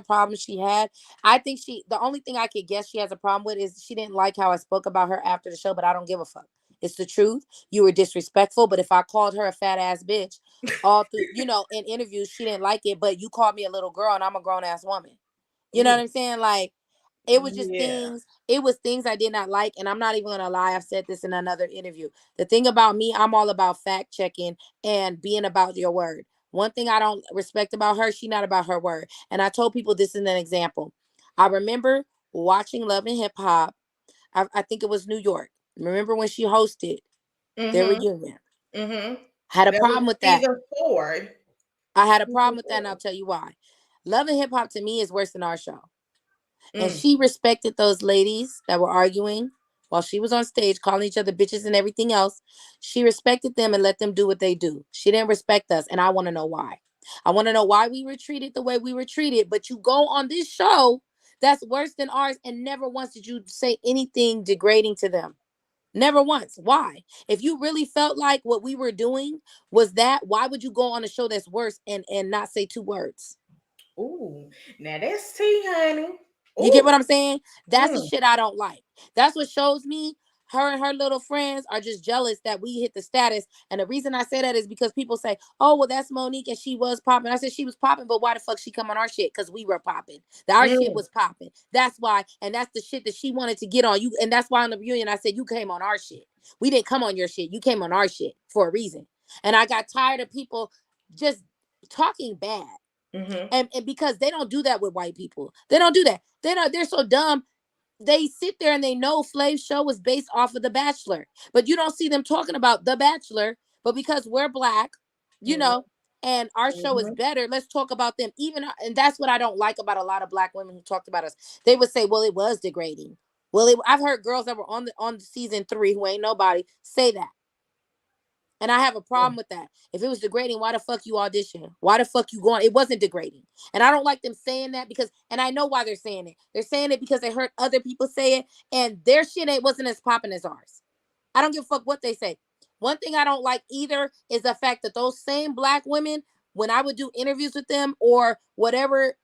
problem she had. I think the only thing I could guess she has a problem with is she didn't like how I spoke about her after the show, but I don't give a fuck. It's the truth. You were disrespectful, but if I called her a fat ass bitch all through, in interviews, she didn't like it, but you called me a little girl and I'm a grown ass woman. You know what Ooh. I'm saying? Like, Yeah. it was things I did not like, and I'm not even gonna lie, I've said this in another interview. The thing about me, I'm all about fact checking and being about your word. One thing I don't respect about her, she not about her word. And I told people this is an example. I remember watching Love and Hip Hop. I think it was New York. Remember when she hosted their Mm-hmm. reunion? Mm-hmm. Had a That was problem with that. season 4. I had a Season problem with that, and I'll 4. tell you why. Love and Hip Hop to me is worse than our show. And Mm. she respected those ladies that were arguing while she was on stage, calling each other bitches and everything else. She respected them and let them do what they do. She didn't respect us, and I want to know why. I want to know why we were treated the way we were treated. But you go on this show that's worse than ours, and never once did you say anything degrading to them. Never once. Why? If you really felt like what we were doing was that, why would you go on a show that's worse and not say two words? Ooh. Now that's tea, honey. You get Ooh. what I'm saying? That's the Mm. shit I don't like. That's what shows me her and her little friends are just jealous that we hit the status. And the reason I say that is because people say, "Oh, well, that's Monique and she was popping." I said she was popping, but why the fuck she come on our shit? Because we were popping. Our shit Mm. was popping. That's why, and that's the shit that she wanted to get on you. And that's why in the reunion I said you came on our shit. We didn't come on your shit. You came on our shit for a reason. And I got tired of people just talking bad. Mm-hmm. And because they don't do that with white people. They don't do that. They're so dumb. They sit there and they know Flav's show was based off of The Bachelor. But you don't see them talking about The Bachelor. But because we're black, you Mm-hmm. know, and our show is Mm-hmm. better, let's talk about them. Even and that's what I don't like about a lot of black women who talked about us. They would say, "Well, it was degrading." Well, I've heard girls that were on the season 3 who ain't nobody say that. And I have a problem with that. If it was degrading, why the fuck you audition? Why the fuck you going? It wasn't degrading. And I don't like them saying that because, and I know why they're saying it. They're saying it because they heard other people say it and their shit wasn't as popping as ours. I don't give a fuck what they say. One thing I don't like either is the fact that those same black women when I would do interviews with them or whatever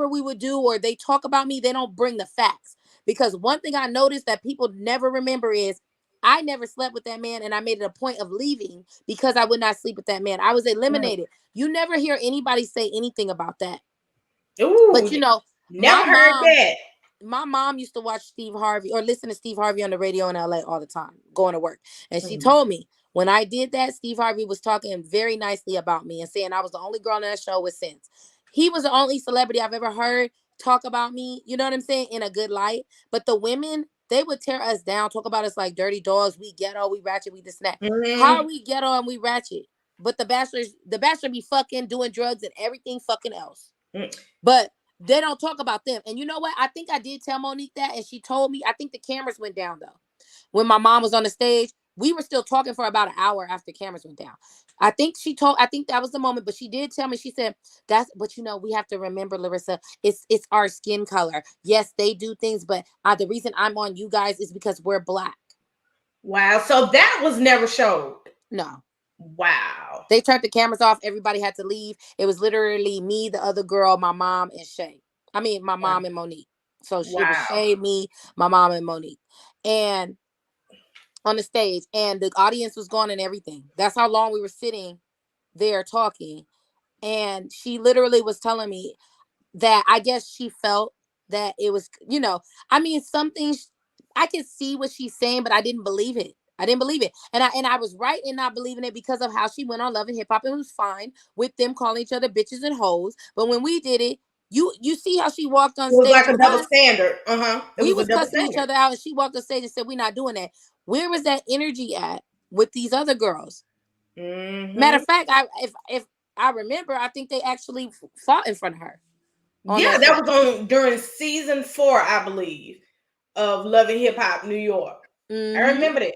we would do, or they talk about me, they don't bring the facts. Because one thing I noticed that people never remember is I never slept with that man, and I made it a point of leaving because I would not sleep with that man. I was eliminated. You never hear anybody say anything about that. Ooh, But you know, never heard that. my mom used to watch Steve Harvey or listen to Steve Harvey on the radio in LA all the time, going to work. And she told me when I did that, Steve Harvey was talking very nicely about me and saying I was the only girl on that show with sense. He was the only celebrity I've ever heard talk about me, you know what I'm saying, in a good light. But the women, they would tear us down, talk about us like dirty dogs. We ghetto, we ratchet, we this and that. How are we ghetto and we ratchet? But the bachelor be fucking doing drugs and everything fucking else. But they don't talk about them. And you know what? I think I did tell Monique that, and she told me. I think the cameras went down though. When my mom was on the stage, we were still talking for about an hour after cameras went down. I think that was the moment, but she did tell me, she said, but you know, we have to remember, Larissa, it's our skin color. Yes, they do things, but the reason I'm on you guys is because we're black. Wow. So that was never showed. No. Wow. They turned the cameras off. Everybody had to leave. It was literally me, the other girl, my mom, and Shay. I mean, my mom and Monique. So it was Shay, me, my mom, and Monique. And on the stage, and the audience was gone and everything. That's how long we were sitting there talking. And she literally was telling me that I guess she felt that it was, you know, I mean, some things I could see what she's saying, but I didn't believe it. I didn't believe it. And I was right in not believing it because of how she went on Love and Hip Hop. It was fine with them calling each other bitches and hoes. But when we did it, you see how she walked on It was stage like a with double us? standard. We was cussing each other out, and she walked on stage and said, "We're not doing that." Where was that energy at with these other girls? Matter of fact, if I remember, I think they actually fought in front of her. Yeah, that was on during season 4, I believe, of Love and Hip Hop New York. I remember that.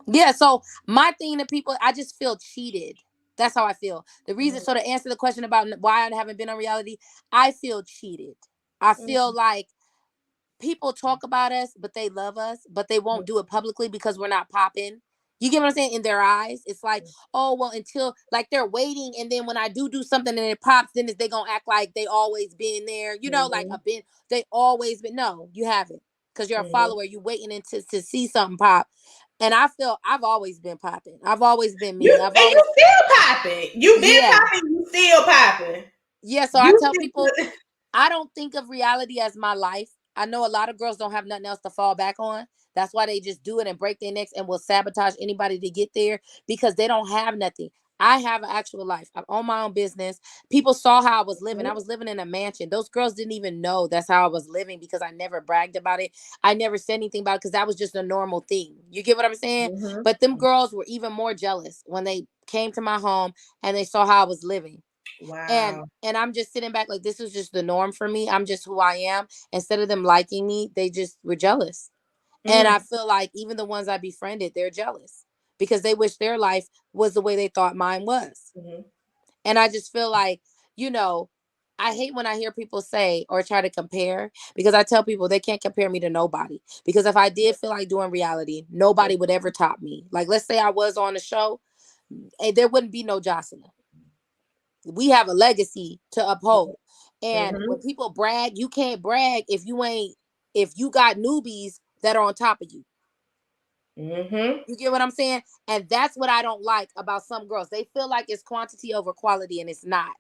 Yeah, so my thing to people, I just feel cheated. That's how I feel. The reason, so to answer the question about why I haven't been on reality, I feel cheated. I feel like people talk about us, but they love us, but they won't do it publicly because we're not popping. You get what I'm saying? In their eyes, it's like, oh, well, until like they're waiting. And then when I do something and it pops, then they going to act like they always been there. You know, like they always been. No, you haven't. Because you're a follower. You waiting to see something pop. And I feel I've always been popping. I've always been me. You still popping. You been popping. You still popping. Yeah. So I tell people, I don't think of reality as my life. I know a lot of girls don't have nothing else to fall back on. That's why they just do it and break their necks and will sabotage anybody to get there because they don't have nothing. I have an actual life. I own my own business. People saw how I was living. I was living in a mansion. Those girls didn't even know that's how I was living because I never bragged about it. I never said anything about it because that was just a normal thing. You get what I'm saying? But them girls were even more jealous when they came to my home and they saw how I was living. Wow. And I'm just sitting back like this was just the norm for me. I'm just who I am. Instead of them liking me, they just were jealous. And I feel like even the ones I befriended, they're jealous because they wish their life was the way they thought mine was. And I just feel like, you know, I hate when I hear people say or try to compare because I tell people they can't compare me to nobody. Because if I did feel like doing reality, nobody would ever top me. Like, let's say I was on a show and there wouldn't be no Jocelyn. We have a legacy to uphold. And when people brag, you can't brag if you got newbies that are on top of you. You get what I'm saying? And that's what I don't like about some girls. They feel like it's quantity over quality, and it's not.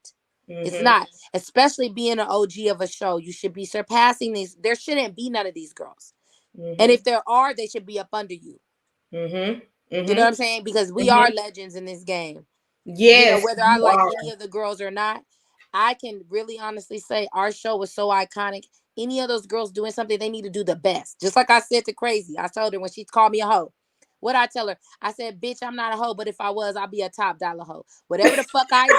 It's not. Especially being an OG of a show. You should be surpassing these. There shouldn't be none of these girls. And if there are, they should be up under you. You know what I'm saying? Because we are legends in this game. Yes, you know, whether I like any of the girls or not, I can really honestly say our show was so iconic. Any of those girls doing something, they need to do the best. Just like I said to Crazy. I told her when she called me a hoe. What I tell her? I said, bitch, I'm not a hoe, but if I was, I'd be a top dollar hoe. Whatever the fuck I do,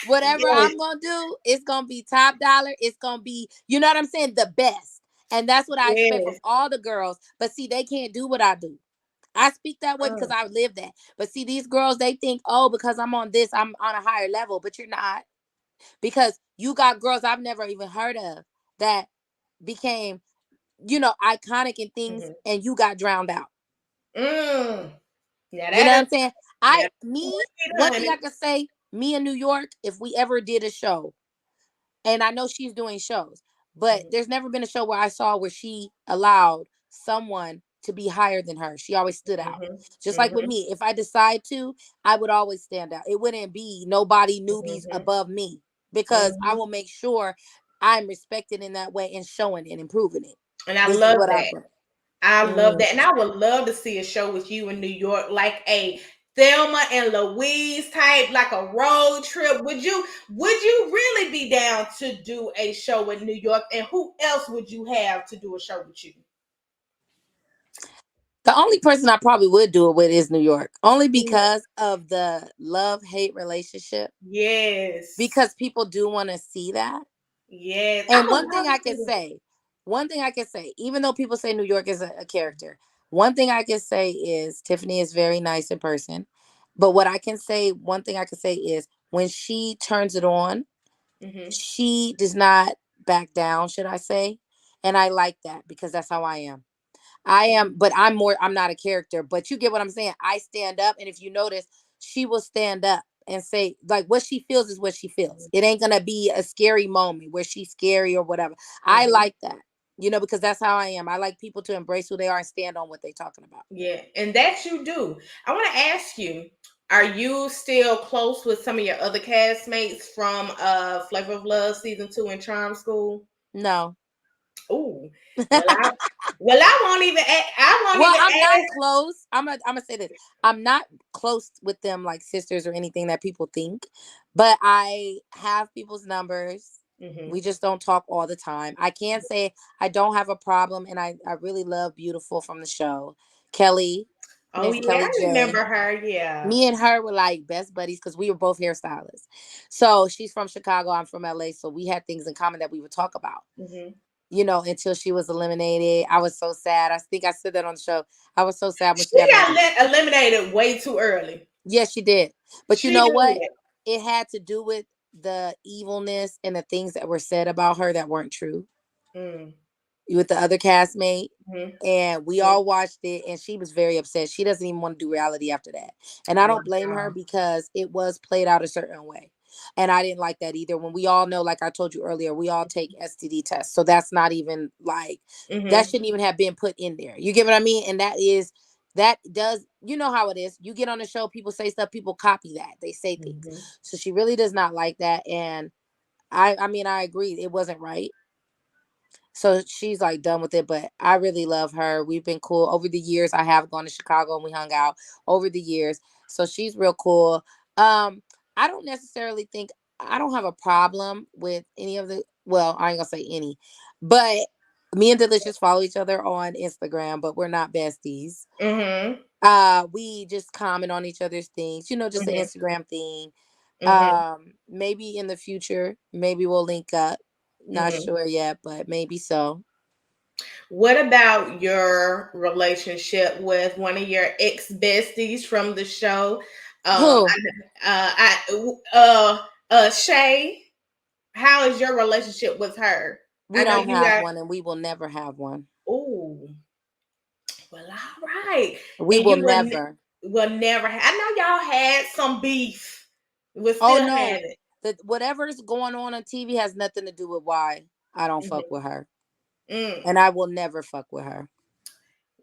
whatever I'm gonna do, it's gonna be top dollar. It's gonna be, you know what I'm saying, the best. And that's what I expect from all the girls. But see, they can't do what I do. I speak that way because I live that. But see, these girls, they think, oh, because I'm on this, I'm on a higher level. But you're not. Because you got girls I've never even heard of that became, you know, iconic in things and you got drowned out. Yeah, you know what I'm saying? One thing I can say, me in New York, if we ever did a show, and I know she's doing shows, but there's never been a show where I saw where she allowed someone to be higher than her. She always stood out. Mhm. Just like with Mhm. me, if I decide to, I would always stand out. It wouldn't be nobody newbies Mhm. above me, because I Mhm. will make sure I'm respected in that way and showing it and improving it. And I This is love what I that. bring. I love Mhm. that. And I would love to see a show with you in New York, like a Thelma and Louise type, like a road trip. Would you really be down to do a show in New York? And who else would you have to do a show with you? The only person I probably would do it with is New York, only Mm, because of the love hate relationship. yes. Because people do want to see that. Yes. I And would one thing love to I see can that. say, even though people say New York is a character, one thing I can say is Tiffany is very nice in person. But one thing I can say is when she turns it on, Hmm. she does not back down, should I say? And I like that because that's how I am. I am, but I'm not a character, but you get what I'm saying. I stand up, and if you notice, she will stand up and say, like, what she feels is what she feels. It ain't gonna be a scary moment where she's scary or whatever. I Hmm. like that, because that's how I am. I like people to embrace who they are and stand on what they're talking about. Yeah, and that you do. I want to ask you, are you still close with some of your other castmates from Flavor of Love season 2 and Charm School? No. Ooh. Well, I won't even I won't Well, even I'm not ask. close. I'm gonna say this. I'm not close with them like sisters or anything that people think, but I have people's numbers. Hmm. We just don't talk all the time. I can't say I don't have a problem, and I really love Beautiful from the show. Kelly, her Oh name's yeah, Kelly I J. remember her. Yeah. Me and her were like best buddies because we were both hairstylists. So she's from Chicago, I'm from LA, so we had things in common that we would talk about, Hmm. until she was eliminated. I was so sad. I think I said that on the show. I was so sad when she She got got eliminated. eliminated way too early. Yes, she did. But you She know what? did. It had to do with the evilness and the things that were said about her that weren't true Mm-hmm. with the other castmate. And we Mm-hmm. all watched it, and she was very upset. She doesn't even want to do reality after that. And I don't blame her Wow. because it was played out a certain way. And I didn't like that either. When we all know, like I told you earlier, we all take STD tests. So that's not even like, that Hmm. shouldn't even have been put in there. You get what I mean? And that does, you know how it is. You get on the show, people say stuff, people copy that. They say things. Hmm. So she really does not like that. And I mean, I agree. It wasn't right. So she's like done with it, but I really love her. We've been cool over the years. I have gone to Chicago and we hung out over the years. So she's real cool. Um, I don't necessarily think I don't have a problem with any of the, well, I ain't gonna say any, but me and Delicious follow each other on Instagram, but we're not besties. Hmm. We just comment on each other's things, just the Hmm. Instagram thing. Hmm. Maybe in the future, maybe we'll link up. Not Hmm. sure yet, but maybe so. What about your relationship with one of your ex besties from the show? Who? Shay. How is your relationship with her? We I know don't you have got. one and we will never have one. Oh, well, all right. We And will you never. will never. I know y'all had some beef. We'll Oh still have no. it. Whatever's going on TV has nothing to do with why I don't fuck Mhm. with her. Mm. And I will never fuck with her.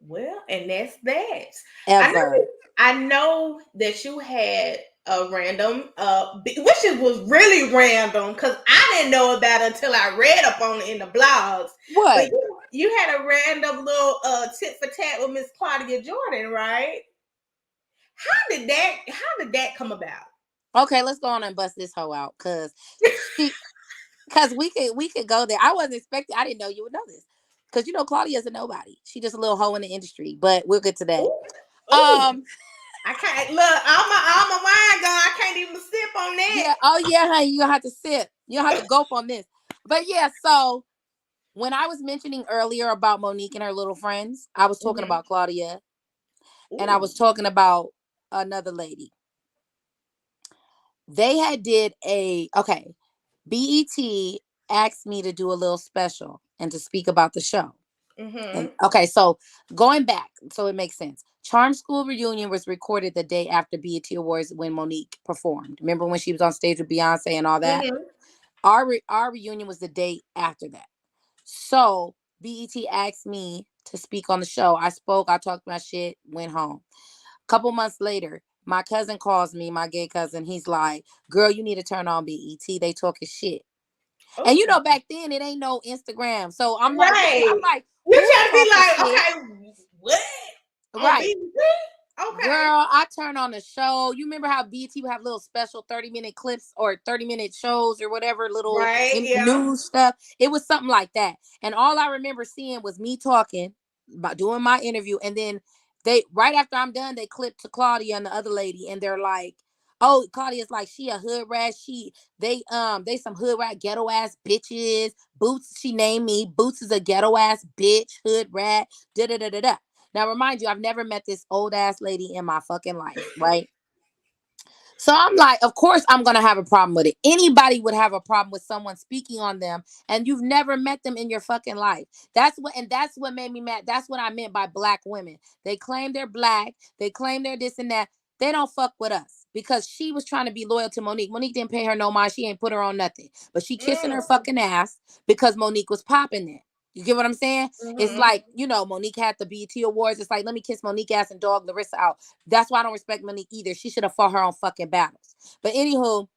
Well, and that's that. I know. Ever. I know that you had a random, which was really random because I didn't know about it until I read up on it in the blogs. But What? you had a random little tit for tat with Miss Claudia Jordan, right? How did that come about? Okay, let's go on and bust this hoe out. She cause we could go there. I wasn't expecting, I didn't know you would know this. Cause Claudia's a nobody. She just a little hoe in the industry, but we'll get to that. Ooh, ooh. Um I can't look. I'm a wine gun. I can't even sip on that. yeah, oh yeah, honey, you don't have to sip. You don't have to gulp on this. But yeah, so when I was mentioning earlier about Monique and her little friends, I was talking Hmm. about Claudia and I Ooh. was talking about another lady. They had did a okay. BET asked me to do a little special and to speak about the show. And Mhm. okay, so going back, so it makes sense. Charm School reunion was recorded the day after BET Awards when Monique performed. Remember when she was on stage with Beyonce and all that? Mm-hmm. Our reunion was the day after that. So BET asked me to speak on the show. I spoke, I talked my shit, went home. A couple months later, my cousin calls me, my gay cousin. He's like, girl, you need to turn on BET. They talking shit. And Oh, you know, back then it ain't no Instagram. So I'm like, right. who You're is trying to be talking like, shit? okay, what on Right. BBC? Okay, Girl, I turn on the show. You remember how BT would have little special 30-minute clips or 30-minute shows or whatever, little right, yeah. news stuff? It was something like that. And all I remember seeing was me talking about doing my interview. And then they, right after I'm done, they clip to Claudia and the other lady. And they're like, oh, Claudia's like, she a hood rat. They some hood rat, ghetto ass bitches. Boots, she named me. Boots is a ghetto ass bitch, hood rat, da da da da da. Now, remind you, I've never met this old ass lady in my fucking life, right? So I'm like, of course I'm gonna have a problem with it. Anybody would have a problem with someone speaking on them and you've never met them in your fucking life. That's what made me mad. That's what I meant by black women. They claim they're black, they claim they're this and that. They don't fuck with us because she was trying to be loyal to Monique. Monique didn't pay her no mind. She ain't put her on nothing. But she kissing her Mm. fucking ass because Monique was popping it. You get what I'm saying? It's Mm-hmm. like, Monique had the BET Awards. It's like, let me kiss Monique ass and dog Larissa out. That's why I don't respect Monique either. She should have fought her own fucking battles. But anywho,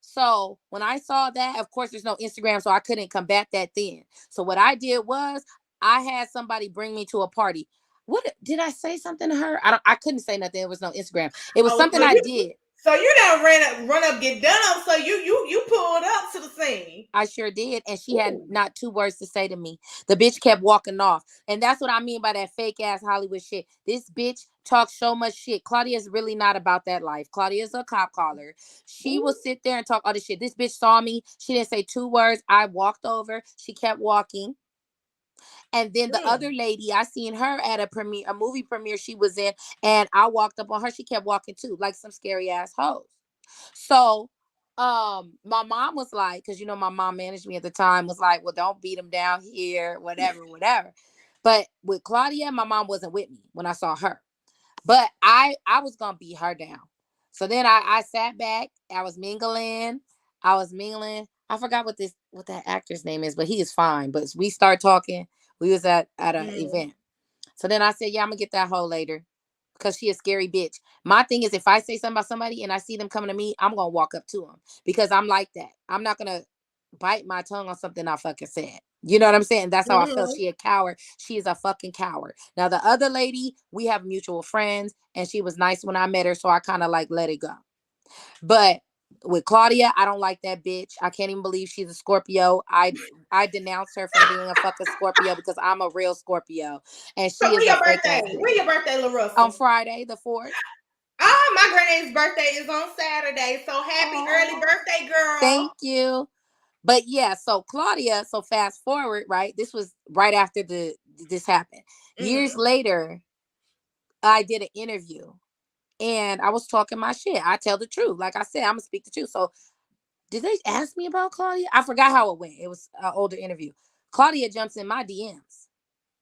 so when I saw that, of course, there's no Instagram, so I couldn't combat that then. So what I did was I had somebody bring me to a party. What did I say something to her? I couldn't say nothing. There was no Instagram. It was Oh, something I did. so you done run up, get done up. So you pulled up to the scene. I sure did. And she had Ooh. not two words to say to me. The bitch kept walking off. And that's what I mean by that fake ass Hollywood shit. This bitch talks so much shit. Claudia's really not about that life. Claudia's a cop caller. She will Ooh. sit there and talk all this shit. This bitch saw me. She didn't say two words. I walked over. She kept walking. And then the Mm. other lady, I seen her at a movie premiere she was in, and I walked up on her. She kept walking too, like some scary ass hoes. So my mom was like, because my mom managed me at the time, was like, well, don't beat him down here, whatever, whatever. But with Claudia, my mom wasn't with me when I saw her. But I was gonna beat her down. So then I sat back, I was mingling. I forgot what that actor's name is, but he is fine. But we start talking. We was at an Mm. event. So then I said, yeah, I'm gonna get that hoe later because she a scary bitch. My thing is, if I say something about somebody and I see them coming to me, I'm gonna walk up to them because I'm like that. I'm not gonna bite my tongue on something I fucking said. You know what I'm saying? That's how I felt. Mm-hmm. She a coward. She is a fucking coward. Now the other lady, we have mutual friends, and she was nice when I met her, so I kind of like let it go. But with Claudia, I don't like that bitch. I can't even believe she's a Scorpio. I denounce her from being a fucking Scorpio because I'm a real Scorpio, and So she when is a your fake birthday? ass When bitch. your birthday, On Larissa? Friday the 4th. Ah, my granddad's birthday is on Saturday. So happy early Oh, birthday, girl. thank you. But yeah, so Claudia, so fast forward, right? This was right after this happened. Years Mm-hmm. later, I did an interview and I was talking my shit. I tell the truth. Like I said, I'm gonna speak the truth. So did they ask me about Claudia? I forgot how it went. It was an older interview. Claudia jumps in my DMs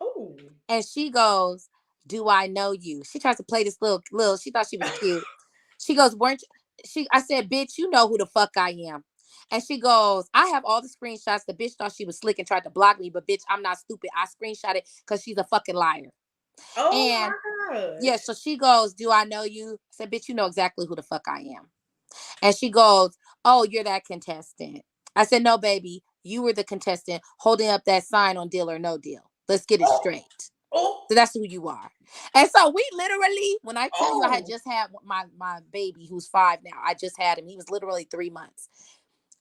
Oh. and she goes, "Do I know you?" She tries to play this little. She thought she was cute. She goes, "Weren't you?" I said, "Bitch, you know who the fuck I am." And she goes, "I have all the screenshots. The bitch thought she was slick and tried to block me, but bitch, I'm not stupid. I screenshot it because she's a fucking liar." Oh And my yeah, gosh. so she goes, "Do I know you?" I said, "Bitch, you know exactly who the fuck I am." And she goes, "Oh, you're that contestant." I said, "No, baby, you were the contestant holding up that sign on Deal or No Deal. Let's get it Oh. straight." Oh. So that's who you are. And so we literally, when I tell you I had Oh. just had my baby who's 5 now, I just had him. He was literally 3 months.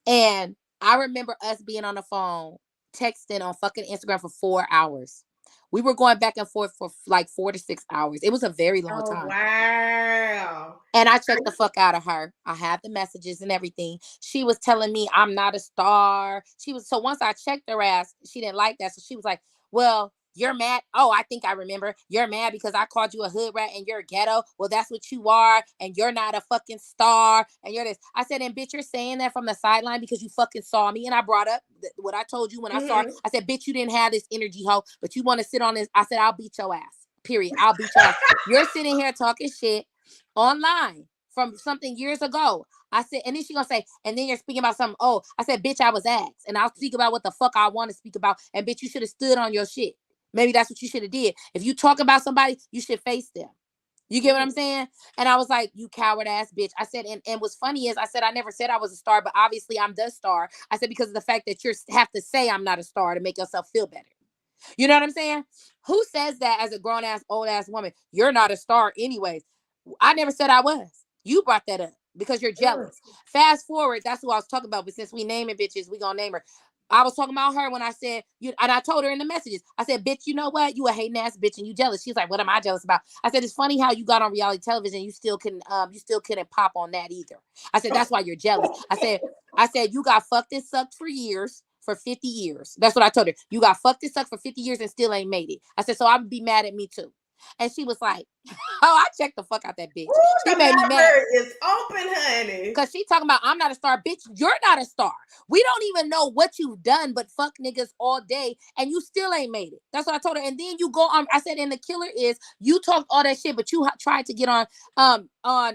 And I remember us being on the phone, texting on fucking Instagram for 4 hours. We were going back and forth for like 4 to 6 hours. It was a very long Oh time. wow. And I checked the fuck out of her. I had the messages and everything. She was telling me I'm not a star. So once I checked her ass, she didn't like that. So she was like, well, you're mad. Oh, I think I remember. You're mad because I called you a hood rat and you're ghetto. Well, that's what you are. And you're not a fucking star. And you're this. I said, and bitch, you're saying that from the sideline because you fucking saw me. And I brought up what I told you when I saw her. Mm-hmm. I said, bitch, you didn't have this energy, hoe. But you want to sit on this. I said, I'll beat your ass. Period. I'll beat your ass. You're sitting here talking shit online from something years ago. I said, and then she gonna say, and then you're speaking about something. Oh, I said, bitch, I was asked, and I'll speak about what the fuck I want to speak about. And bitch, you should have stood on your shit. Maybe that's what you should have did. If you talk about somebody, you should face them. You get what I'm saying? And I was like, you coward ass bitch. I said, and what's funny is I said, I never said I was a star, but obviously I'm the star. I said, because of the fact that you have to say I'm not a star to make yourself feel better. You know what I'm saying? Who says that as a grown ass, old ass woman? You're not a star anyways. I never said I was. You brought that up because you're jealous. Fast forward, that's who I was talking about. But since we naming bitches, we gonna name her. I was talking about her when I said, you, and I told her in the messages, I said, bitch, you know what? You a hating ass bitch and you jealous. She's like, what am I jealous about? I said, it's funny how you got on reality television. You still couldn't pop on that either. I said, that's why you're jealous. I said, you got fucked and sucked for years. For 50 years. That's what I told her. You got fucked and sucked for 50 years and still ain't made it. I said, so I would be mad at me too. And she was like, oh, I checked the fuck out that bitch. Ooh, she the made me mad. is open, honey. Because she talking about, I'm not a star. Bitch, you're not a star. We don't even know what you've done but fuck niggas all day and you still ain't made it. That's what I told her. And then you go on, I said, and the killer is, you talked all that shit, but you tried to get on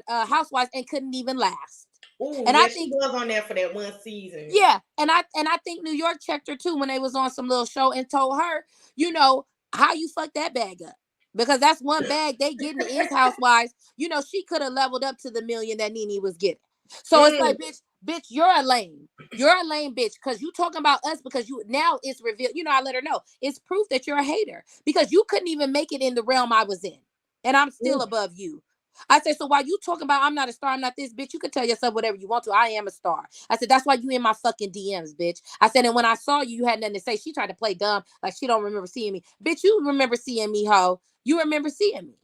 Housewives and couldn't even last. Ooh, and yeah, I think she was on there for that one season. Yeah, and I think New York checked her too when they was on some little show and told her, you know, how you fucked that bag up. Because that's one bag they getting is Housewives. You know, she could have leveled up to the million that Nene was getting. So it's like, bitch, you're a lame. You're a lame bitch because you talking about us because you now it's revealed. You know, I let her know. It's proof that you're a hater because you couldn't even make it in the realm I was in. And I'm still above you. I said, so while you talking about I'm not a star, I'm not this, bitch, you can tell yourself whatever you want to. I am a star. I said, that's why you in my fucking DMs, bitch. I said, and when I saw you, you had nothing to say. She tried to play dumb, like she don't remember seeing me. Bitch, you remember seeing me, ho. You remember seeing me.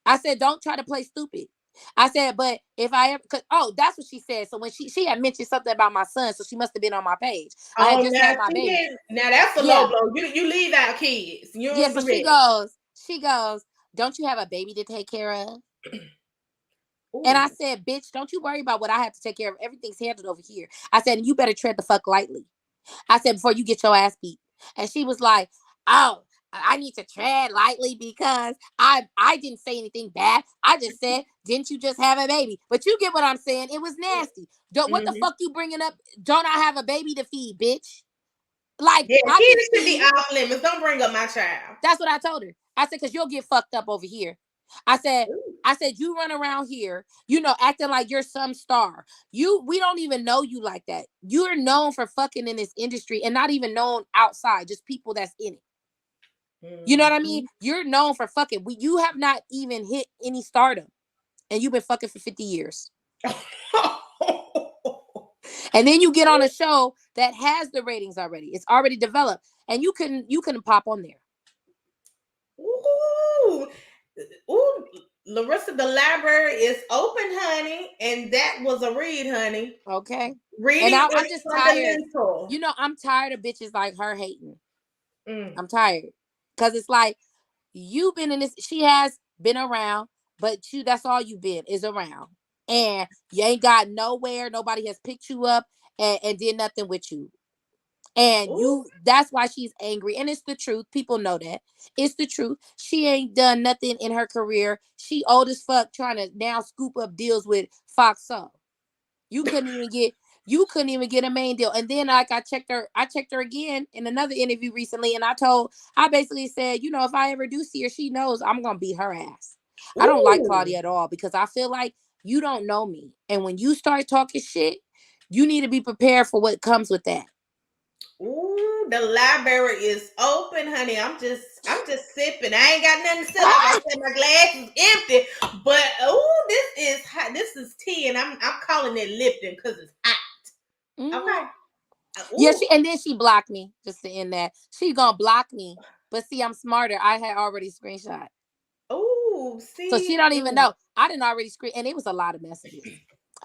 I said, don't try to play stupid. I said, but if I ever, that's what she said. So when she had mentioned something about my son, so she must have been on my page. I had just had my baby. Now that's a low blow. You leave out kids. You don't so she goes, don't you have a baby to take care of? Ooh. And I said, bitch, don't you worry about what I have to take care of. Everything's handled over here. I said, you better tread the fuck lightly. I said, before you get your ass beat. And she was like, oh, I need to tread lightly because I didn't say anything bad. I just said, didn't you just have a baby? But you get what I'm saying. It was nasty. What the fuck you bringing up? Don't I have a baby to feed, bitch? Like, yeah, kids should be off limits. Don't bring up my child. That's what I told her. I said, because you'll get fucked up over here. I said, you run around here, you know, acting like you're some star. We don't even know you like that. You're known for fucking in this industry and not even known outside, just people that's in it. You know what I mean? You're known for fucking. You have not even hit any stardom, and you've been fucking for 50 years. And then you get on a show that has the ratings already. It's already developed, and you couldn't pop on there. Ooh, Larissa, the library is open, honey, and that was a read, honey. Okay. Reading and I'm just tired. You know, I'm tired of bitches like her hating. I'm tired because it's like you've been in this. She has been around, but that's all you've been is around, and you ain't got nowhere. Nobody has picked you up and did nothing with you. And that's why she's angry. And it's the truth. People know that. It's the truth. She ain't done nothing in her career. She old as fuck trying to now scoop up deals with Fox Soul. You couldn't even get a main deal. And then like I checked her again in another interview recently, and I basically said, you know, if I ever do see her, she knows I'm gonna beat her ass. I don't like Claudia at all because I feel like you don't know me. And when you start talking shit, you need to be prepared for what comes with that. Ooh, the library is open, honey. I'm just sipping. I ain't got nothing to sip. Like I said, my glass is empty. But this is hot. This is tea, and I'm calling it Lipton because it's hot. Okay. Yeah, and then she blocked me just to end that. She gonna block me, but see, I'm smarter. I had already screenshot. Oh, see. So she don't even know. I didn't already screen, and it was a lot of messages.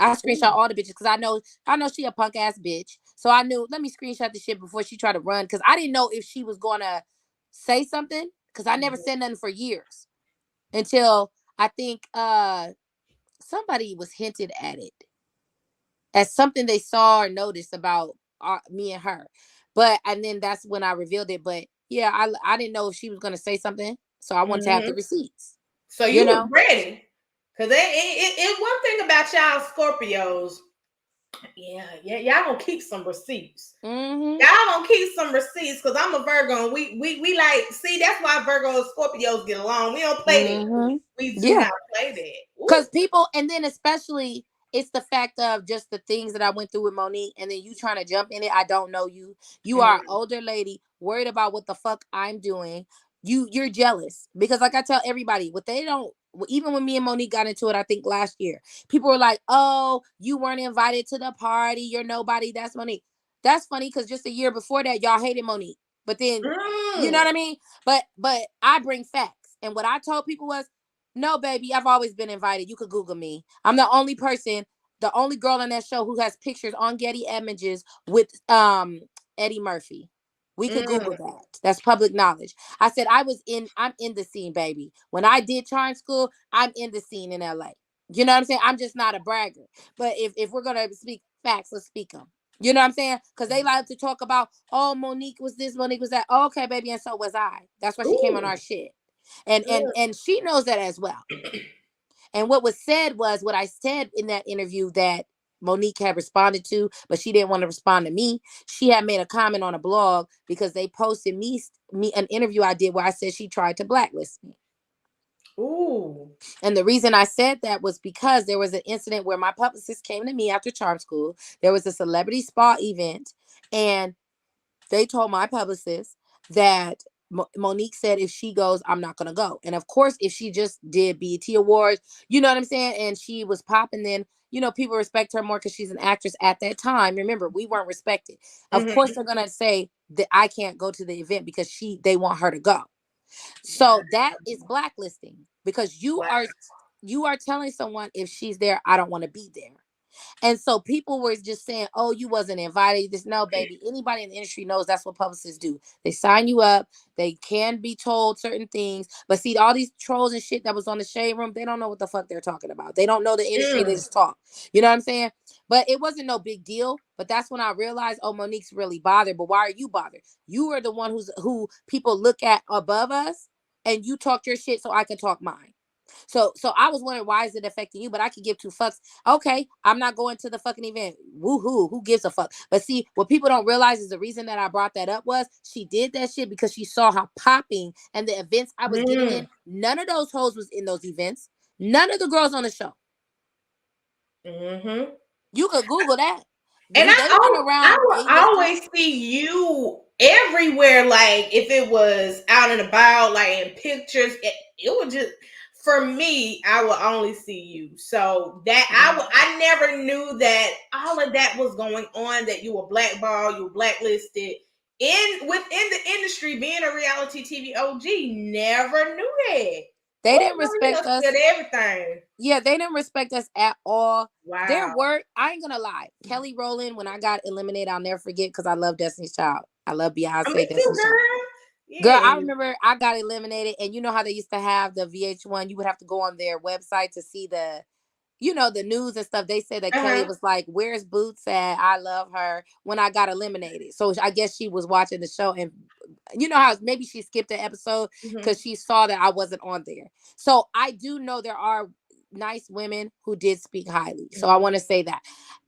I screenshot all the bitches because I know she a punk ass bitch. So I knew, let me screenshot the shit before she tried to run because I didn't know if she was gonna say something because I never said nothing for years until I think somebody was hinted at it as something they saw or noticed about me and her. And then that's when I revealed it. But yeah, I didn't know if she was gonna say something. So I want to have the Mm-hmm. receipts. So You you was know? ready. Cause it one thing about y'all Scorpios, yeah, y'all gonna keep some receipts. Mm-hmm. Y'all gonna keep some receipts because I'm a Virgo and we like see that's why Virgos Scorpios get along. We don't play that. Mm-hmm. We do Yeah. not play that. Ooh. Because people, and then especially it's the fact of just the things that I went through with Monique, and then you trying to jump in it. I don't know you. You are an Mm. older lady worried about what the fuck I'm doing. You're jealous because, like I tell everybody, what they don't. Even when me and Monique got into it, I think last year, people were like, "Oh, you weren't invited to the party. You're nobody." That's Monique. That's funny because just a year before that, y'all hated Monique. But then, you know Mm. what I mean? But I bring facts, and what I told people was, no, baby, I've always been invited. You could Google me. I'm the only person, the only girl on that show who has pictures on Getty Images with Eddie Murphy. We could Google Mm. that. That's public knowledge. I said I'm in the scene, baby. When I did charm school, I'm in the scene in LA. You know what I'm saying? I'm just not a bragger. But if we're gonna speak facts, let's speak them. You know what I'm saying? Because they like to talk about, oh, Monique was this, Monique was that. Oh, okay, baby, and so was I. That's why she came on Ooh. our shit. And she knows that as well. Mm. And what was said was what I said in that interview that Monique had responded to, but she didn't want to respond to me. She had made a comment on a blog because they posted me an interview I did where I said she tried to blacklist me. Ooh. And the reason I said that was because there was an incident where my publicist came to me after charm school. There was a celebrity spa event, and they told my publicist that Monique said if she goes, I'm not gonna go. And of course, if she just did BET Awards, you know what I'm saying, and she was popping, then people respect her more because she's an actress at that time. Remember, we weren't respected. Of course, Mm-hmm. they're gonna say that I can't go to the event because they want her to go. So that is blacklisting because Wow. you are telling someone if she's there, I don't want to be there. And so people were just saying, oh, you wasn't invited. This no, baby. Anybody in the industry knows that's what publicists do. They sign you up. They can be told certain things. But see, all these trolls and shit that was on the shade room, they don't know what the fuck they're talking about. They don't know the industry. They Mm. just talk. You know what I'm saying? But it wasn't no big deal. But that's when I realized, oh, Monique's really bothered. But why are you bothered? You are the one who people look at above us, and you talk your shit so I can talk mine. So I was wondering, why is it affecting you? But I could give two fucks. Okay, I'm not going to the fucking event. Woohoo! Who gives a fuck? But see, what people don't realize is the reason that I brought that up was she did that shit because she saw how popping and the events I was getting Mm. in. None of those hoes was in those events. None of the girls on the show. Mm-hmm. You could Google that. And They weren't I around will A-listers. always see you everywhere. Like if it was out and about, like in pictures, it would just for me. I will only see you. So that I never knew that all of that was going on. That you were blackballed, you were blacklisted within the industry. Being a reality TV OG, never knew that. They Boy, didn't Maria respect us. said everything. Yeah, they didn't respect us at all. Their Wow. work, I ain't gonna lie. Kelly Rowland, when I got eliminated, I'll never forget because I love Destiny's Child. I love Me Beyonce, too, Destiny's Child. girl. Girl, I Yeah. remember I got eliminated, and you know how they used to have the VH1, you would have to go on their website to see the news and stuff. They said that Kelly Uh-huh. was like, "Where's Boots at? I love her." When I got eliminated, so I guess she was watching the show, and you know how maybe she skipped an episode Mm-hmm. because she saw that I wasn't on there. So I do know there are nice women who did speak highly. So I Mm-hmm. want to say that,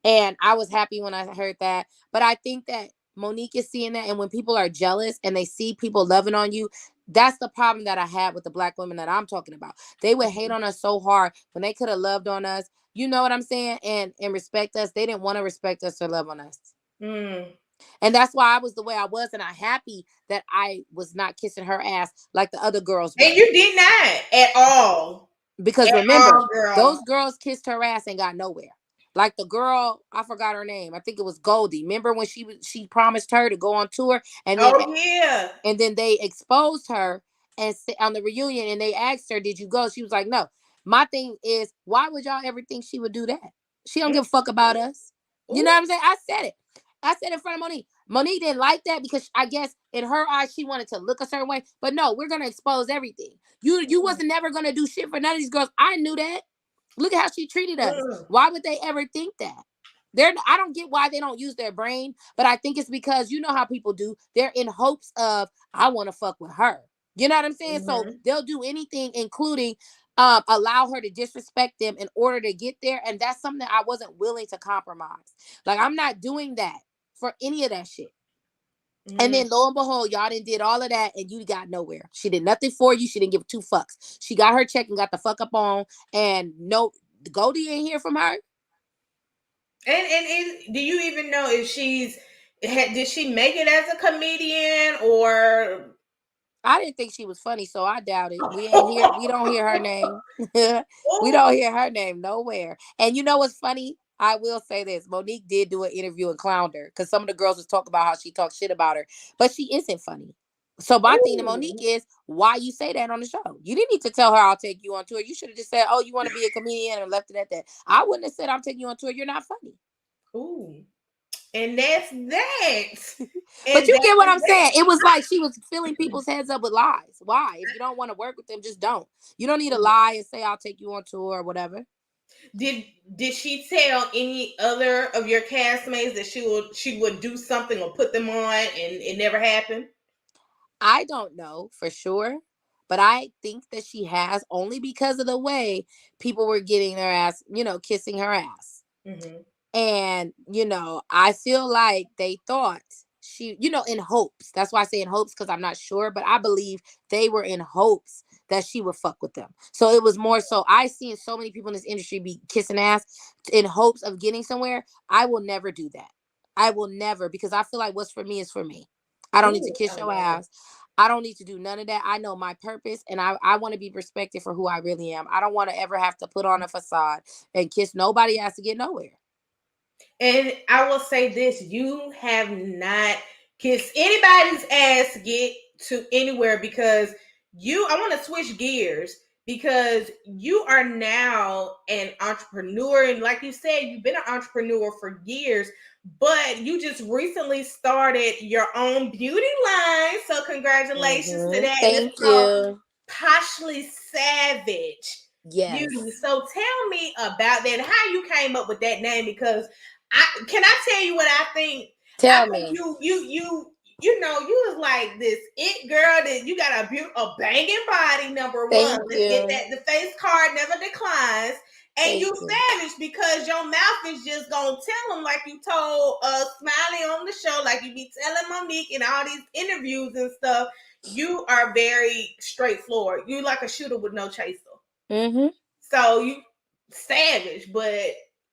and I was happy when I heard that. But I think that Monique is seeing that, and when people are jealous and they see people loving on you, that's the problem that I had with the black women that I'm talking about. They would hate on us so hard when they could have loved on us. You know what I'm saying? And respect us. They didn't want to respect us or love on us. Mm. And that's why I was the way I was. And I'm happy that I was not kissing her ass like the other girls And were. you did not at all. Because At remember, all, girl. those girls kissed her ass and got nowhere. Like the girl, I forgot her name. I think it was Goldie. Remember when she promised her to go on tour, and then Oh yeah. they exposed her and on the reunion, and they asked her, "Did you go?" She was like, "No." My thing is, why would y'all ever think she would do that? She don't Mm. give a fuck about us. You know Ooh. what I'm saying? I said it. I said it in front of Monique. Monique didn't like that because I guess in her eyes she wanted to look a certain way. But no, we're gonna expose everything. You wasn't never gonna do shit for none of these girls. I knew that. Look at how she treated us. Mm. Why would they ever think that? I don't get why they don't use their brain, but I think it's because you know how people do. They're in hopes of I want to fuck with her. You know what I'm saying? So Mhm. they'll do anything, including allow her to disrespect them in order to get there. And that's something I wasn't willing to compromise. Like, I'm not doing that for any of that shit. And Mhm. then lo and behold, y'all done did all of that and you got nowhere. She did nothing for you. She didn't give two fucks. She got her check and got the fuck up on. And no, Goldie ain't hear from her. And do you even know if did she make it as a comedian or? I didn't think she was funny, so I doubt it. We ain't hear. We don't hear her name. We Oh, don't hear her name nowhere. And you know what's funny? I will say this: Monique did do an interview and clowned her because some of the girls was talking about how she talked shit about her, but she isn't funny. So my thing to Monique ooh, is, why you say that on the show? You didn't need to tell her I'll take you on tour. You should have just said, "Oh, you want to be a comedian," and left it at that. I wouldn't have said I'm taking you on tour. You're not funny. ooh, and that's that, But and you that get what is I'm that. saying. It was like she was filling people's heads up with lies. Why? If you don't want to work with them, just don't. You don't need to lie and say I'll take you on tour or whatever. Did did she tell any other of your castmates that she would do something or put them on, and it never happened? I don't know for sure, but I think that she has, only because of the way people were getting their ass, kissing her ass. Hmm. And, I feel like they thought she, in hopes. That's why I say in hopes, because I'm not sure, but I believe they were in hopes that she would fuck with them. So it was more so, I seen so many people in this industry be kissing ass in hopes of getting somewhere. I will never do that. I will never, because I feel like what's for me is for me. I don't need to Ooh, kiss I your love it. ass. I don't need to do none of that. I know my purpose, and I want to be respected for who I really am. I don't want to ever have to put on a facade and kiss nobody ass to get nowhere. And I will say this: you have not kissed anybody's ass to get to anywhere because you. I want to switch gears because you are now an entrepreneur, and like you said, you've been an entrepreneur for years, but you just recently started your own beauty line. So congratulations to that, and it's Thank called you. Poshly Savage Beauty. Yes. So tell me about that, how you came up with that name, because I tell you what I think. I Tell think me. you was like this it girl that you got a banging body. Number one, Thank let's get you. that. The face card never declines, and Thank you you. savage because your mouth is just gonna tell them like you told Smiley on the show, like you be telling Monique in all these interviews and stuff. You are very straightforward. You like a shooter with no chaser. Mm-hmm. So you savage, but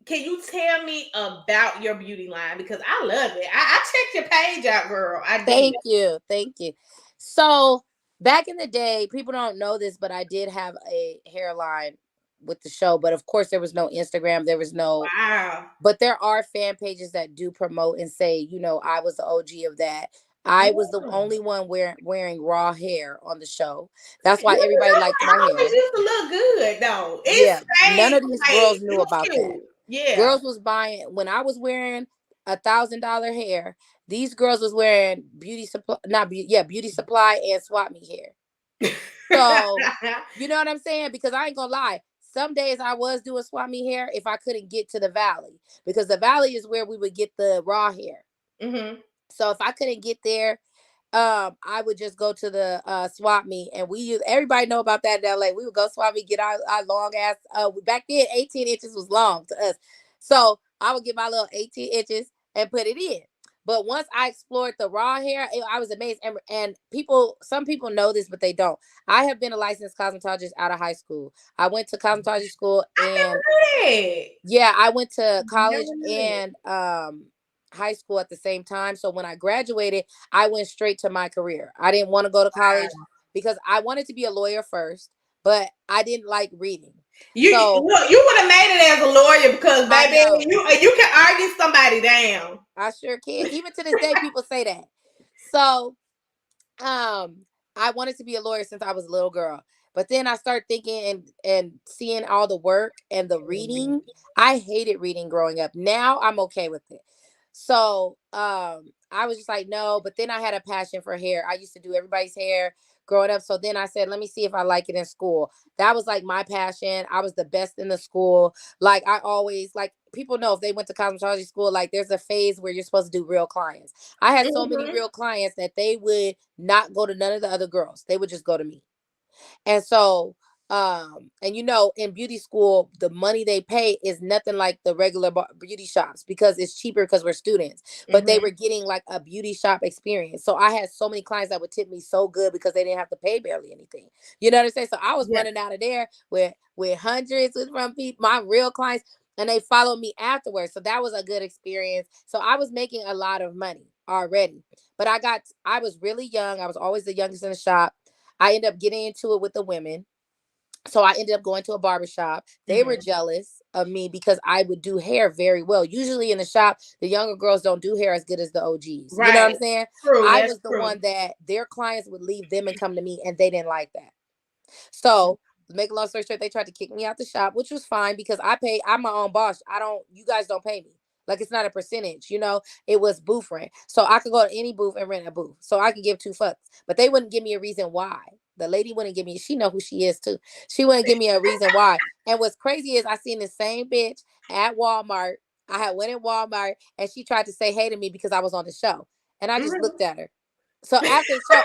can you tell me about your beauty line? Because I love it. I checked your page out, girl. I did. Thank you. Thank you. So back in the day, people don't know this, but I did have a hairline with the show. But of course, there was no Instagram. There was no. Wow. But there are fan pages that do promote and say, I was the OG of that. I was the Mm. only one wearing raw hair on the show. That's why You everybody liked my I always hair. used to look good though. It Yeah, none stayed of these like girls it knew was about that. cute. Yeah. Girls was buying when I was wearing $1,000 hair. These girls was wearing beauty supply, not beauty, yeah, beauty supply and swap me hair. So you know what I'm saying? Because I ain't gonna lie. Some days I was doing swap me hair if I couldn't get to the valley, because the valley is where we would get the raw hair. Hmm. So if I couldn't get there, I would just go to the swap meet, and we use everybody know about that in LA. We would go swap meet, get our long ass. Back then, 18 inches was long to us, so I would get my little 18 inches and put it in. But once I explored the raw hair, I was amazed. And some people know this, but they don't. I have been a licensed cosmetologist out of high school. I went to cosmetology school, I and never knew that. yeah, I went to college Never knew that. and high school at the same time. So when I graduated, I went straight to my career. I didn't want to go to college because I wanted to be a lawyer first, but I didn't like reading. So Look, you would have made it as a lawyer because I baby, know, you can argue somebody down. I sure can. Even to this day, people say that. So I wanted to be a lawyer since I was a little girl. But then I started thinking and seeing all the work and the reading. I hated reading growing up. Now I'm okay with it. So I was just like, no, but then I had a passion for hair. I used to do everybody's hair, growing up. So then I said, let me see if I like it in school. That was like my passion. I was the best in the school. Like I always like people know if they went to cosmetology school, like there's a phase where you're supposed to do real clients. I had so many Mm-hmm. real clients that they would not go to none of the other girls. They would just go to me. And so, and you know, in beauty school, the money they pay is nothing like the regular beauty shops because it's cheaper because we're students. But they Mm-hmm. were getting like a beauty shop experience. So I had so many clients that would tip me so good because they didn't have to pay barely anything. You know what I'm saying? So I was Yeah. running out of there with hundreds from people, my real clients, and they followed me afterwards. So that was a good experience. So I was making a lot of money already. But I was really young. I was always the youngest in the shop. I ended up getting into it with the women. So I ended up going to a barbershop. They were Mm-hmm. jealous of me because I would do hair very well. Usually in the shop, the younger girls don't do hair as good as the OGs. You know what Right. I'm saying? True. I That's was the true. one that their clients would leave them and come to me, and they didn't like that. So, to make a long story short, they tried to kick me out the shop, which was fine because I'm my own boss. You guys don't pay me. Like it's not a percentage, you know. It was booth rent, so I could go to any booth and rent a booth. So I could give two fucks, but they wouldn't give me a reason why. The lady wouldn't give me. She know who she is too. She wouldn't give me a reason why. And what's crazy is I seen the same bitch at Walmart. I had went in Walmart and she tried to say hey to me because I was on the show, and I just Mm-hmm. looked at her. So after the show,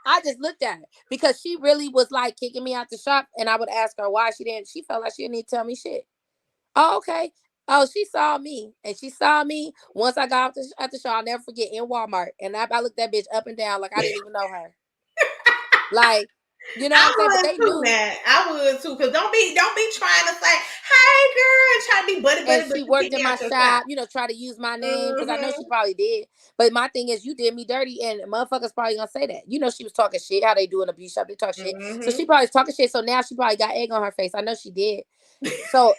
I just looked at her because she really was like kicking me out the shop, and I would ask her why she didn't. She felt like she didn't need to tell me shit. Oh, okay. Oh, she saw me, and she saw me once I got at the show. I'll never forget in Walmart, and I looked that bitch up and down like I didn't even know her. Like, you know what I'm I saying? But would they too, knew. man. I would too. Cause don't be trying to say, "Hey, girl," and try to be buddy And buddy, but she you worked kick in me my out your shop. shop, you know, try to use my name because I know she Mm-hmm. probably did. But my thing is, you did me dirty, and motherfuckers probably gonna say that. You know, she was talking shit. How they do in a beauty shop, they talk shit. So Mm-hmm. she probably was talking shit. So now she probably got egg on her face. I know she did. So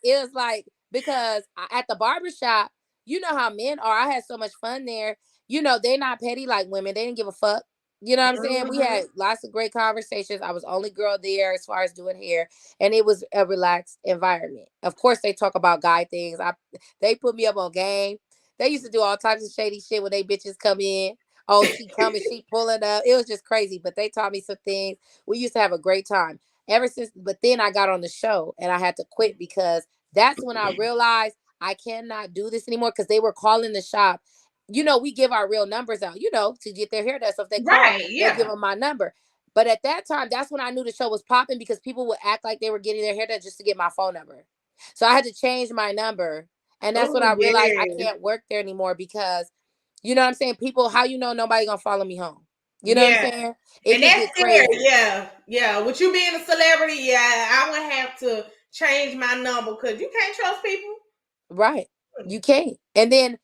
it was like because at the barbershop, you know how men are. I had so much fun there. You know, they're not petty like women. They didn't give a fuck. You know what I'm saying? We Mm-hmm. had lots of great conversations. I was the only girl there as far as doing hair, and it was a relaxed environment. Of course, they talk about guy things. They put me up on game. They used to do all types of shady shit when they bitches come in. Oh, she coming, she pulling up. It was just crazy, but they taught me some things. We used to have a great time ever since. But then I got on the show and I had to quit because that's when I realized I cannot do this anymore because they were calling the shop. You know, we give our real numbers out, you know, to get their hair done. So if they call, Right. they'll give Yeah. them my number. But at that time, that's when I knew the show was popping because people would act like they were getting their hair done just to get my phone number. So I had to change my number. And that's when Oh I realized I yeah. can't work there anymore because, you know what I'm saying? People, how you know nobody gonna follow me home? You know what I'm Yeah. saying? It And could that's get scary. crazy. Yeah. Yeah. With you being a celebrity, yeah, I would have to change my number because you can't trust people. Right. You can't. And then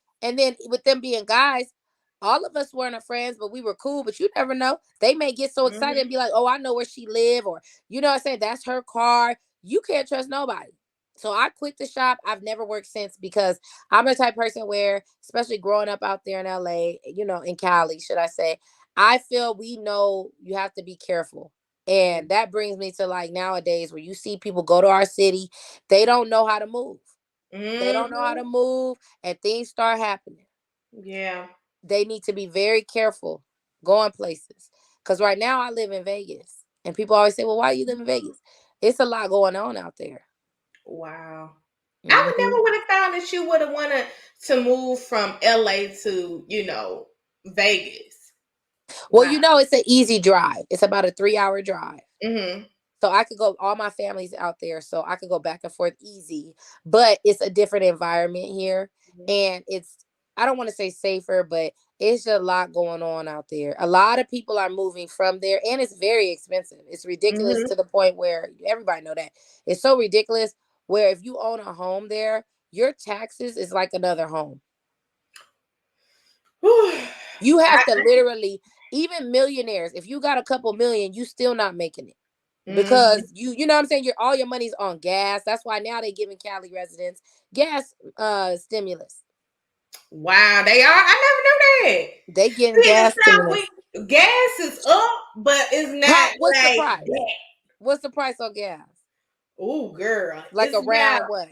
with them being guys, all of us weren't friends, but we were cool. But you never know. They may get so excited and Mm-hmm. be like, "Oh, I know where she live," or you know what I'm saying, that's her car. You can't trust nobody. So I quit the shop. I've never worked since because I'm the type of person where, especially growing up out there in LA, you know, in Cali, should I say, I feel we know you have to be careful. And that brings me to like nowadays where you see people go to our city, they don't know how to move. They don't know how to Mm-hmm. move and things start happening. Yeah. They need to be very careful going places. Because right now I live in Vegas. And people always say, well, why do you live in Vegas? It's a lot going on out there. Wow. I would Hmm. never would have thought that you would have wanted to move from LA to, Vegas. Well, Wow. you know, it's an easy drive. It's about a 3-hour drive. Mm-hmm. So I could go, all my family's out there. So I could go back and forth easy. But it's a different environment here. And I don't want to say safer, but it's just a lot going on out there. A lot of people are moving from there and it's very expensive. It's ridiculous Mm-hmm. to the point where everybody know that. It's so ridiculous where if you own a home there, your taxes is like another home. You have to literally, even millionaires, if you got a couple million, you still not making it Mm-hmm. because you know what I'm saying, all your money's on gas. That's why now they giving Cali residents gas stimulus. Wow, they are. I never knew that. They getting See, in the gas South, stimulus. gas is up, but it's How, not what's the like price? that. What's the price on gas? Oh, girl, Like it's about around what?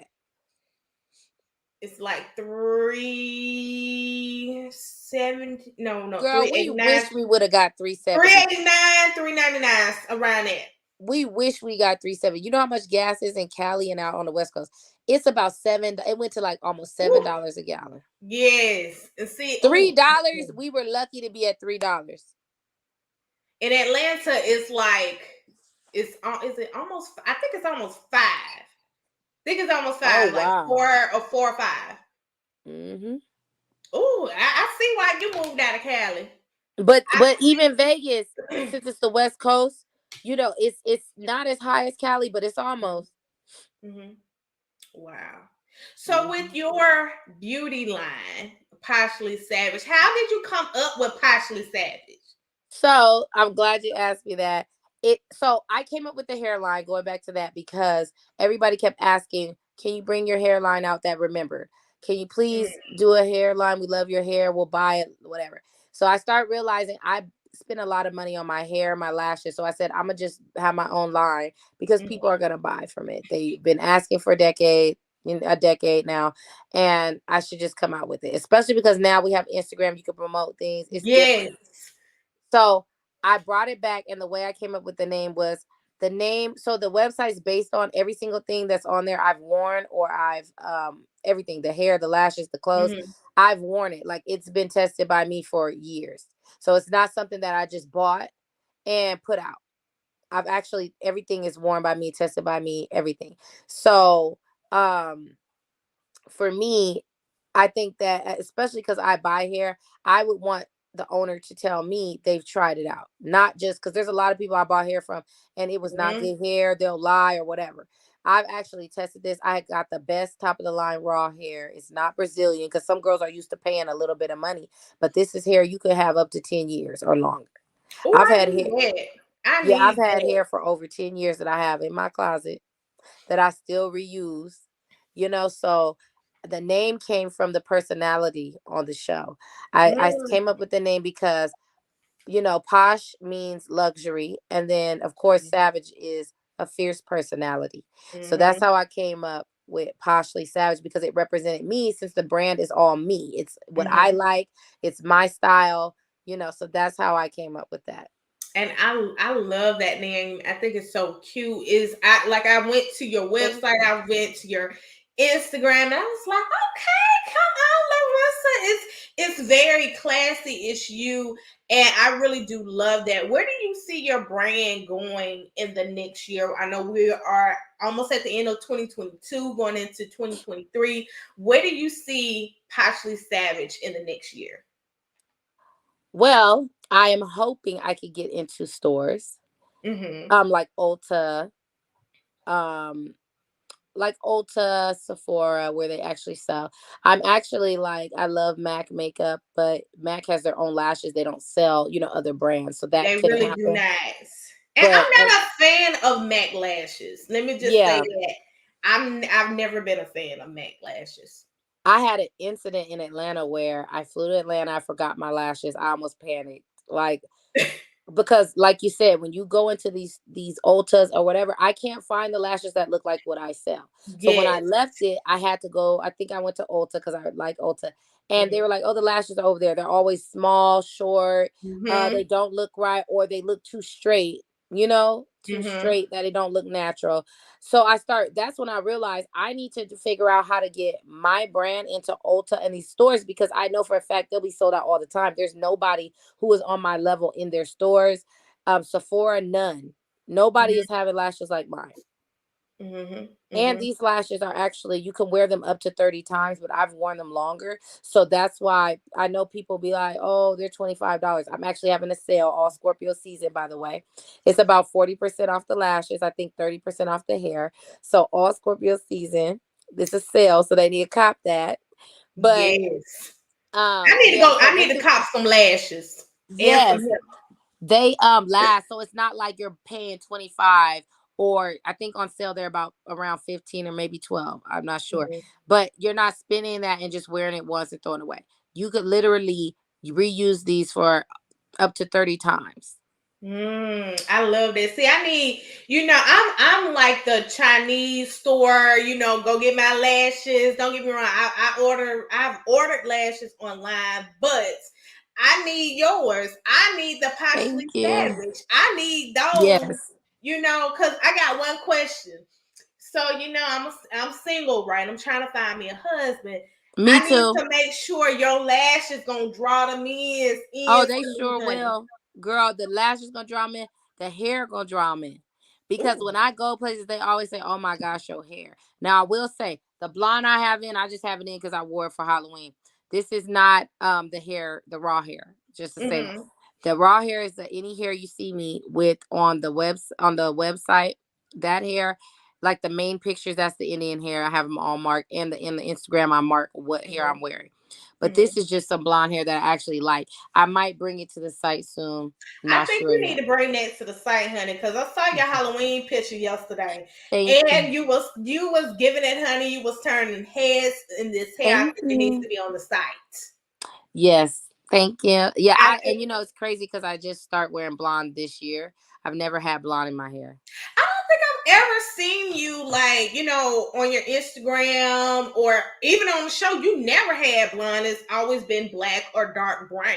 it's like 370. No, Girl, three we eighty nine. wish we would have got 370. 389, 399, around that. We wish we got 370. You know how much gas is in Cali and out on the West Coast? It's about $7. It went to like almost Woo. $7 a gallon. Yes. And see, oh, $3. We were lucky to be at $3. in Atlanta, it's like is it almost? I think it's almost five. I think it's almost Oh five, like wow. four or five. Mm-hmm. Oh, I see why you moved out of Cali. But even Vegas, since it's the West Coast, it's not as high as Cali, but it's almost. Mm-hmm. Wow. So Mm-hmm. with your beauty line, Poshly Savage, how did you come up with Poshly Savage? So I'm glad you asked me that. So I came up with the hairline, going back to that, because everybody kept asking, can you bring your hairline out that remembered? Can you please do a hairline? We love your hair. We'll buy it, whatever. So I start realizing I spend a lot of money on my hair, my lashes. So I said, I'm gonna just have my own line because Mm-hmm. people are gonna buy from it. They've been asking for a decade now, and I should just come out with it. Especially because now we have Instagram, you can promote things. It's Yes. different. So I brought it back, and the way I came up with the name was the name. So the website's based on every single thing that's on there I've worn, or I've everything, the hair, the lashes, the clothes. Mm-hmm. I've worn it. Like, it's been tested by me for years. So it's not something that I just bought and put out. I've actually, everything is worn by me, tested by me, everything. So um for me, I think that, especially because I buy hair, I would want the owner to tell me they've tried it out. Not just because there's a lot of people I bought hair from and it was not Mm-hmm. good hair, they'll lie or whatever. I've actually tested this. I got the best top of the line raw hair. It's not Brazilian because some girls are used to paying a little bit of money, but this is hair you could have up to 10 years or longer. Oh, I've I had need hair. that. I Yeah, I've need had that. hair for over 10 years that I have in my closet that I still reuse. So the name came from the personality on the show. I Mm-hmm. came up with the name because, posh means luxury. And then, of course, savage is a fierce personality. So that's Mm-hmm. how I came up with Poshly Savage, because it represented me, since the brand is all me. It's what I Mm-hmm. like, it's my style. So that's how I came up with that. And I love that name. I think it's so cute. I went to your Thank website, you. I went to your Instagram, and I was like, okay, come on, Larissa. It's very classy. It's you, and I really do love that. Where do you see your brand going in the next year? I know we are almost at the end of 2022, going into 2023. Where do you see Poshly Savage in the next year? Well, I am hoping I could get into stores, Mm-hmm. like um, Ulta, Sephora, where they actually sell. I'm actually like, I love MAC makeup, but MAC has their own lashes. They don't sell, other brands, so that They couldn't really do happen. not. And But I'm not a fan of MAC lashes. Let me just say yeah, that. I've never been a fan of MAC lashes. I had an incident in Atlanta where I flew to Atlanta. I forgot my lashes. I almost panicked. Like, because like you said, when you go into these Ultas or whatever, I can't find the lashes that look like what I sell. So when I Yes. left it, I had to go. I think I went to Ulta because I like Ulta, and they Mm-hmm. were like, "Oh, the lashes are over there. They're always small, short. Mm-hmm. They don't look right, or they look too straight. Too Mm-hmm. straight that it don't look natural." So that's when I realized I need to figure out how to get my brand into Ulta and these stores, because I know for a fact they'll be sold out all the time. There's nobody who is on my level in their stores. Sephora, none. Nobody is having lashes like mine. Mm-hmm. And Mm-hmm. these lashes are actually, you can wear them up to 30 times, but I've worn them longer. So that's why I know people be like, oh, they're $25. I'm actually having a sale all Scorpio season, by the way. It's about 40% off the lashes, I think 30% off the hair. So all Scorpio season, this is sale. So they need to cop that. But Yes. I need to yeah, go. so I they need to can, cop some lashes and some yes. hair. They last, so it's not like you're paying 25, or I think on sale they're about around 15 or maybe 12. I'm not sure. Mhm. But you're not spending that and just wearing it once and throwing it away. You could literally reuse these for up to 30 times. I love that. See, I need, I'm like the Chinese store, go get my lashes. Don't get me wrong. I've ordered lashes online, but I need yours. I need the Thank Poshly you. Savage. I need those, Yes. because I got one question. So, I'm single, right? I'm trying to find me a husband. Me I need too. to make sure your lashes gonna draw the men's Oh, in they for me, sure honey. will. Girl, the lashes gonna draw me in, the hair gonna draw me in. Because Ooh. when I go places, they always say, "Oh my gosh, your hair." Now I will say the blonde I have in, I just have it in because I wore it for Halloween. This is not the hair, the raw hair. Just to say, Mm-hmm. the raw hair is any hair you see me with on the website. That hair, like the main pictures, that's the Indian hair. I have them all marked, and in the Instagram I mark what hair I'm wearing. But Mm-hmm. this is just some blonde hair that I actually like. I might bring it to the site soon. I Not think sure you need yet. to bring that to the site, honey, because I saw your Halloween picture yesterday, Thank and you. you was giving it, honey. You was turning heads, and this hair I Thank think it needs you. to be on the site. Yes. Thank you. Yeah, I and it's crazy because I just start wearing blonde this year. I've never had blonde in my hair. I don't think I've ever seen you like, on your Instagram or even on the show. You never had blonde. It's always been black or dark brown.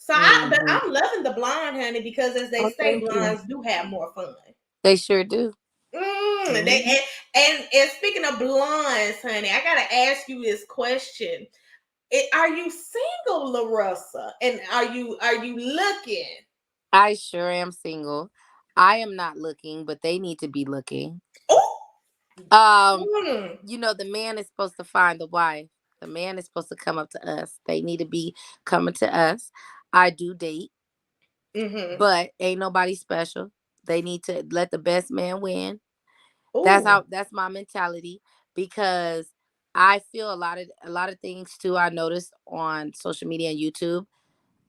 But Hmm. I'm loving the blonde, honey, because as they Oh, say, thank you. blondes do have more fun. They sure do. They Hmm. and speaking of blondes, honey, I gotta ask you this question: Are you single, Larissa? And are you looking? I sure am single. I am not looking, but they need to be looking. Oh, Um, mm, the man is supposed to find the wife. The man is supposed to come up to us. They need to be coming to us. I do date, mm-hmm. but ain't nobody special. They need to let the best man win. Oh, That's my mentality because I feel a lot of things too I noticed on social media and YouTube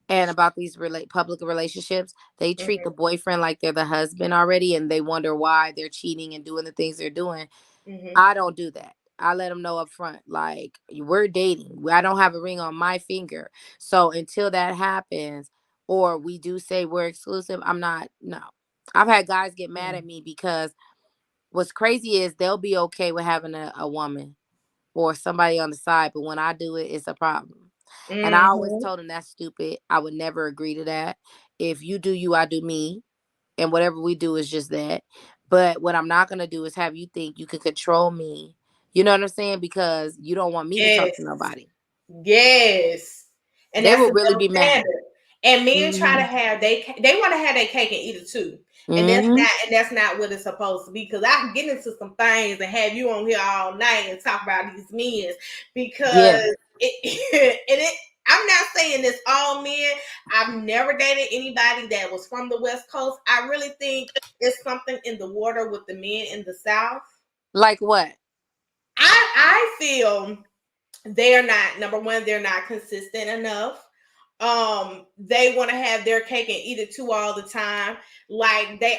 and about these public relationships. They treat the mm-hmm, boyfriend like they're the husband already and they wonder why they're cheating and doing the things they're doing. mm-hmm. I don't do that. I let them know up front, like, we're dating. I don't have a ring on my finger. So until that happens, or we do say we're exclusive, I'm not, no. I've had guys get mad at me because what's crazy is they'll be okay with having a woman or somebody on the side, but when I do it, it's a problem. And I always Mm-hmm. told them that's stupid. I would never agree to that. If you do you, I do me, and whatever we do is just that. But what I'm not gonna do is have you think you can control me. You know what I'm saying? Because you don't want me to talk Yes. to nobody. Yes. And They that's will the really double be mad. standard. And men try to Hmm. have they want to have their cake and eat it too. And that's Hmm. not what it's supposed to be. Because I can get into some things and have you on here all night and talk about these men Yeah. because I'm not saying this all men. I've never dated anybody that was from the West Coast. I really think it's something in the water with the men in the South. Like what? I feel they're not, number one, they're not consistent enough. They want to have their cake and eat it too all the time. Like they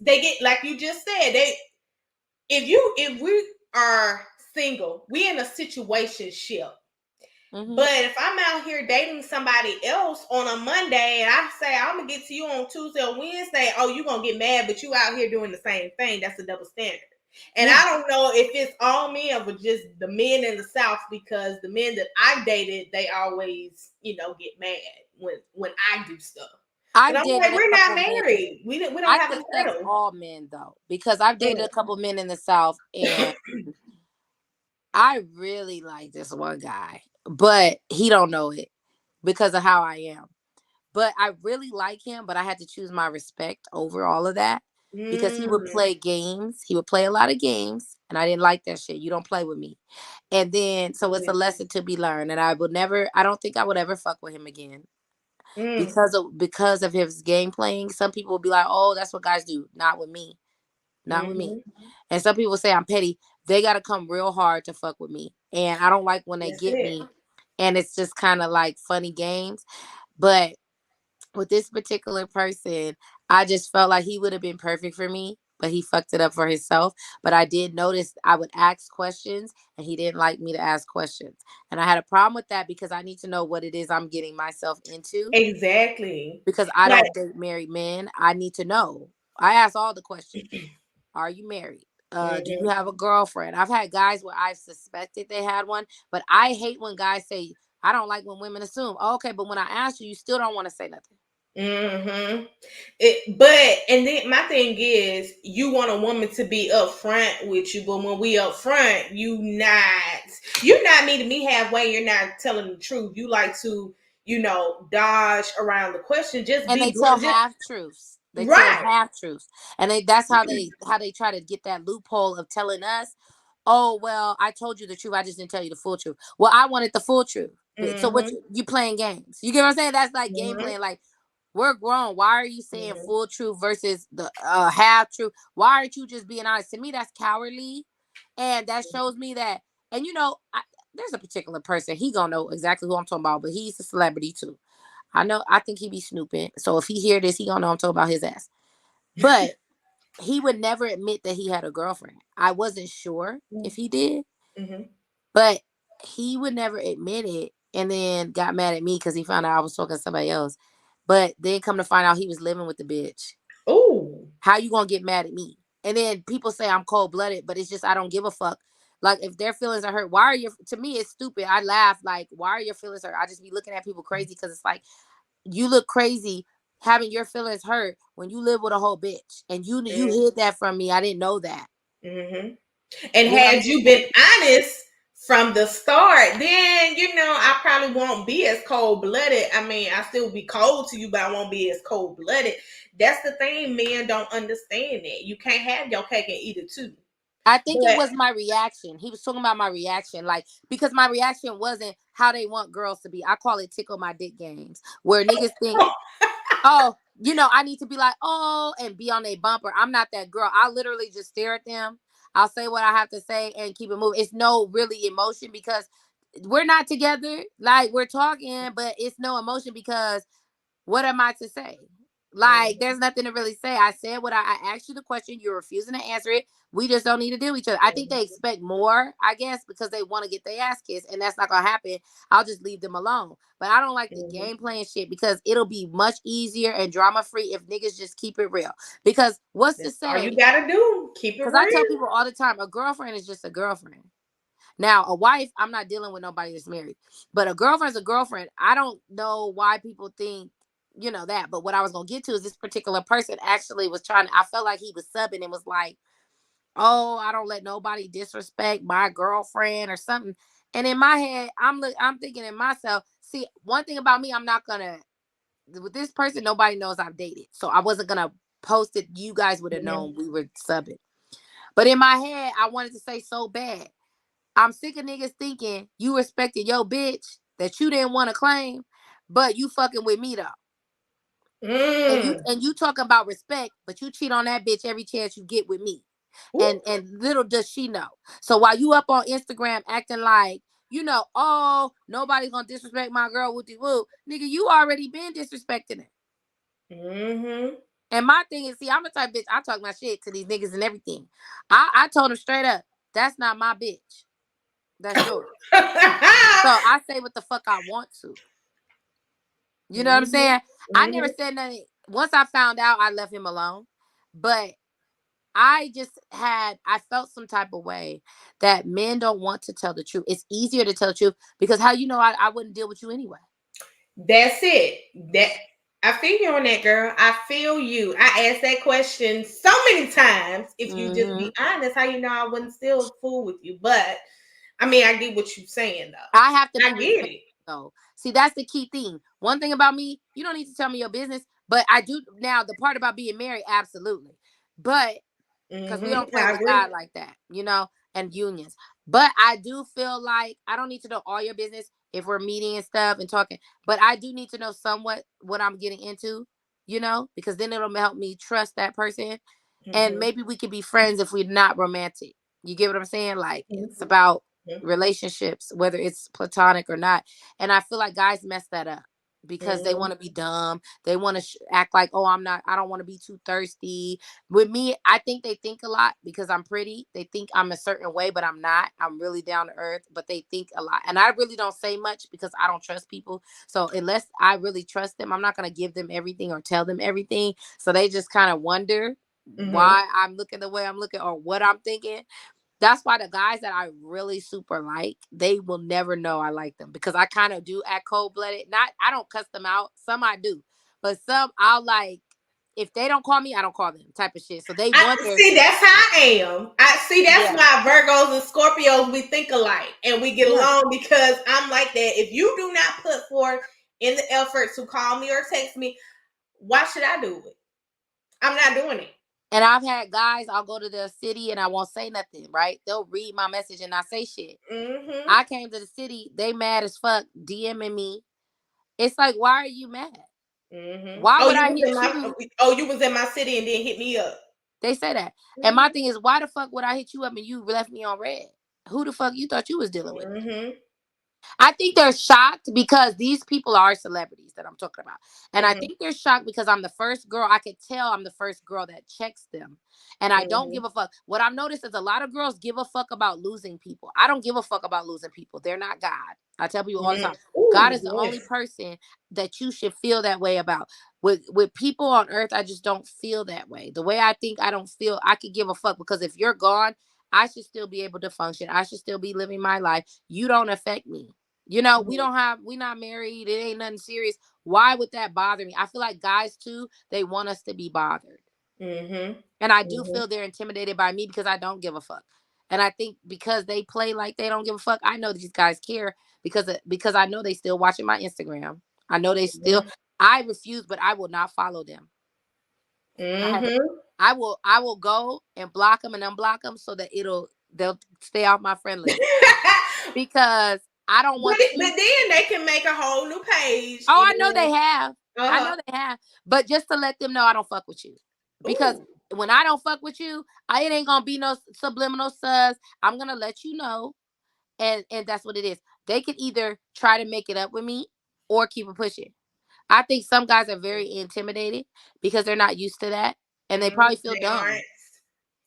get, like you just said, if we are single, we in a situation ship. Hmm. But if I'm out here dating somebody else on a Monday and I say I'm gonna get to you on Tuesday or Wednesday, oh, you gonna get mad, but you out here doing the same thing. That's a double standard. And Yeah. I don't know if it's all men or just the men in the South, because the men that I've dated, they always, get mad when I do stuff. And I've I'm like, dated a we're not couple men. married. We don't I have a think that's title. all men though, because I've dated Mm. a couple men in the South, and I really like this one guy, but he don't know it because of how I am. But I really like him, but I had to choose my respect over all of that because he would Mm. play games. He would play a lot of games, and I didn't like that shit. You don't play with me. And then so it's a lesson to be learned, and I don't think I would ever fuck with him again Mm. because of his game playing. Some people will be like, "Oh, that's what guys do." Not with me. Not with me. Mm-hmm. And some people say I'm petty. They got to come real hard to fuck with me. And I don't like when they That's get it. me and it's just kind of like funny games. But with this particular person, I just felt like he would have been perfect for me. but he fucked it up for himself. But I did notice I would ask questions and he didn't like me to ask questions. And I had a problem with that because I need to know what it is I'm getting myself into. Exactly. Because I Like, don't date married men. I need to know. I ask all the questions. Are you married? Do you mhm. have a girlfriend? I've had guys where I've suspected they had one, but I hate when guys say, I don't like when women assume. Oh, okay, but when I ask you, you still don't want to say nothing. Mm-hmm. But and then my thing is, you want a woman to be upfront with you, but when we upfront, you're not meeting me halfway. You're not telling the truth. You like to, dodge around the question. Just And be they tell blunt. Just half truths. They tell right. half truths, and that's how they try to get that loophole of telling us, oh well, I told you the truth. I just didn't tell you the full truth. Well, I wanted the full truth. So what Mm-hmm. you playing games? You get what I'm saying? That's like game Mm-hmm. playing. Like we're grown. Why are you saying Mm-hmm. full truth versus the half truth? Why aren't you just being honest? To me, that's cowardly, and that shows me that. And there's a particular person. He gonna know exactly who I'm talking about, but he's a celebrity too. I know. I think he be snooping. So if he hear this, he gonna know I'm talking about his ass. But he would never admit that he had a girlfriend. I wasn't sure if he did, Mm-hmm. but he would never admit it. And then got mad at me because he found out I was talking to somebody else. But then come to find out he was living with the bitch. Ooh. How you gonna get mad at me? And then people say I'm cold blooded, but it's just I don't give a fuck. Like if their feelings are hurt, why are your? To me, it's stupid. I laugh like, why are your feelings hurt? I just be looking at people crazy because it's like you look crazy having your feelings hurt when you live with a whole bitch and you hid that from me. I didn't know that. Mm-hmm. And You know what I'm had saying? you been honest from the start, then I probably won't be as cold blooded. I mean, I still be cold to you, but I won't be as cold blooded. That's the thing, men don't understand that. You can't have your cake and eat it too. I think it But was my reaction. He was talking about my reaction, like because my reaction wasn't how they want girls to be. I call it tickle my dick games, where niggas think, oh, I need to be like, oh, and be on a bumper. I'm not that girl. I literally just stare at them. I'll say what I have to say and keep it moving. It's no really emotion because we're not together. Like we're talking, but it's no emotion because what am I to say? Like, there's nothing to really say. I said what I asked you the question. You're refusing to answer it. We just don't need to deal with each other. I think they expect more, I guess, because they want to get their ass kissed, and that's not gonna happen. I'll just leave them alone. But I don't like the game playing shit because it'll be much easier and drama free if niggas just keep it real. Because what's to that's all you say? gotta do. Keep it Because I tell real. people all the time, a girlfriend is just a girlfriend. Now, a wife, I'm not dealing with nobody that's married, but a girlfriend's a girlfriend. I don't know why people think, that. But what I was going to get to is this particular person actually was I felt like he was subbing and was like, oh, I don't let nobody disrespect my girlfriend or something. And in my head, I'm thinking in myself, see, one thing about me, I'm not going to, with this person, nobody knows I've dated. So I wasn't going to post it. You guys would have Mm-hmm. known we were subbing. But in my head, I wanted to say so bad. I'm sick of niggas thinking you respected your bitch that you didn't want to claim, but you fucking with me though. And you Mm. and you talking about respect, but you cheat on that bitch every chance you get with me. Ooh. And little does she know. So while you up on Instagram acting like, oh, nobody's gonna disrespect my girl wooty woo, nigga, you already been disrespecting her. Mm-hmm. And my thing is, see, I'm the type of bitch, I talk my shit to these niggas and everything. I told him straight up, that's not my bitch. That's yours. So I say what the fuck I want to. You know what I'm Mm-hmm. saying? I never said nothing. Once I found out, I left him alone. But I felt some type of way that men don't want to tell the truth. It's easier to tell the truth because how I wouldn't deal with you anyway. That's it. That I feel you on that, girl. I feel you. I asked that question so many times. If you just Hmm. be honest, how I wouldn't still fool with you. But I mean, I get what you're saying, I have to though. be I get respectful it. though. See, that's the key thing. One thing about me, you don't need to tell me your business, but I do now the part about being married, absolutely. But because we don't play I with agree. God like that, and unions. But I do feel like I don't need to know all your business if we're meeting and stuff and talking. But I do need to know somewhat what I'm getting into, because then it'll help me trust that person. And Mm-hmm. maybe we could be friends if we're not romantic. You get what I'm saying? Like it's Mm-hmm. about relationships, whether it's platonic or not. And I feel like guys mess that up. because they Mm-hmm. want to be dumb. They want to act like, oh, I don't want to be too thirsty. With me, I think they think a lot because I'm pretty. They think I'm a certain way, but I'm not. I'm really down to earth, but they think a lot. And I really don't say much because I don't trust people. So unless I really trust them, I'm not going to give them everything or tell them everything. So they just kind of wonder Mm-hmm. why I'm looking the way I'm looking or what I'm thinking. That's why the guys that I really super like, they will never know I like them because I kind of do act cold blooded. Not, I don't cuss them out. Some I do, but some I'll like. If they don't call me, I don't call them. Type of shit. So they I wonder. see. That's how I am. I see. That's Yeah, why Virgos and Scorpios we think alike and we get yeah. along because I'm like that. If you do not put forth in the effort to call me or text me, why should I do it? I'm not doing it. And I've had guys. I'll go to the city and I won't say nothing. Right? They'll read my message and I say shit. Mm-hmm. I came to the city. They mad as fuck, DMing me. It's like, why are you mad? Mm-hmm. Why Oh, would you I was in hit my. you? Oh, you was in my city and then hit me up. They say that. And my Mm-hmm. thing is, why the fuck would I hit you up and you left me on red? Who the fuck you thought you was dealing with? Mm-hmm. I think they're shocked because these people are celebrities that I'm talking about. And I Mm-hmm. think they're shocked because I'm the first girl. I could tell I'm the first girl that checks them. And I don't Mm-hmm. give a fuck. What I've noticed is a lot of girls give a fuck about losing people. I don't give a fuck about losing people. They're not God. I tell people all the time. Mm-hmm. God Ooh, is the yes. only person that you should feel that way about. With people on earth, I just don't feel that way. The way I think I don't feel I could give a fuck because if you're gone, I should still be able to function. I should still be living my life. You don't affect me. We not married. It ain't nothing serious. Why would that bother me? I feel like guys too, they want us to be bothered. Mm-hmm. And I do Mm-hmm. feel they're intimidated by me because I don't give a fuck. And I think because they play like they don't give a fuck, I know these guys care because I know they still watching my Instagram. I know they still I refuse, but I will not follow them. I have Mm-hmm. I will go and block them and unblock them so that they'll stay off my friend list because I don't But want but you. then they can make a whole new page Oh, and I know they have. I uh-huh. know they have. But just to let them know I don't fuck with you. Because Ooh. when I don't fuck with you, it ain't gonna be no subliminal sus. I'm gonna let you know. And that's what it is. They could either try to make it up with me or keep it pushing. I think some guys are very intimidated because they're not used to that. And they probably feel They aren't. dumb.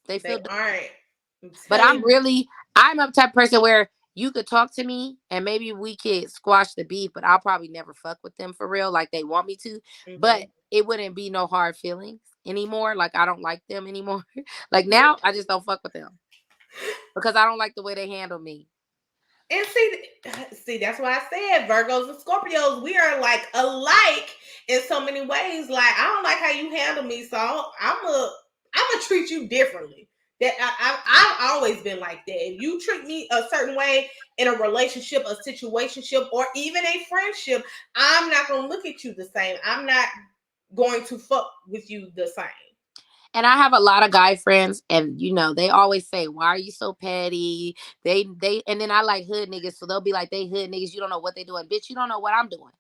They They feel dumb. aren't. I'm But telling you. I'm a type of person where you could talk to me and maybe we could squash the beef, but I'll probably never fuck with them for real, like they want me to. But Mm-hmm. it wouldn't be no hard feelings anymore. Like I don't like them anymore. Like now I just don't fuck with them because I don't like the way they handle me. And see, that's why I said Virgos and Scorpios, we are like alike in so many ways. Like, I don't like how you handle me, so I'm gonna treat you differently. That I've always been like that. If you treat me a certain way in a relationship, a situationship, or even a friendship, I'm not gonna look at you the same. I'm not going to fuck with you the same. And I have a lot of guy friends, and they always say, "Why are you so petty?" And then I like hood niggas, so they'll be like, "They hood niggas, you don't know what they doing, bitch. You don't know what I'm doing."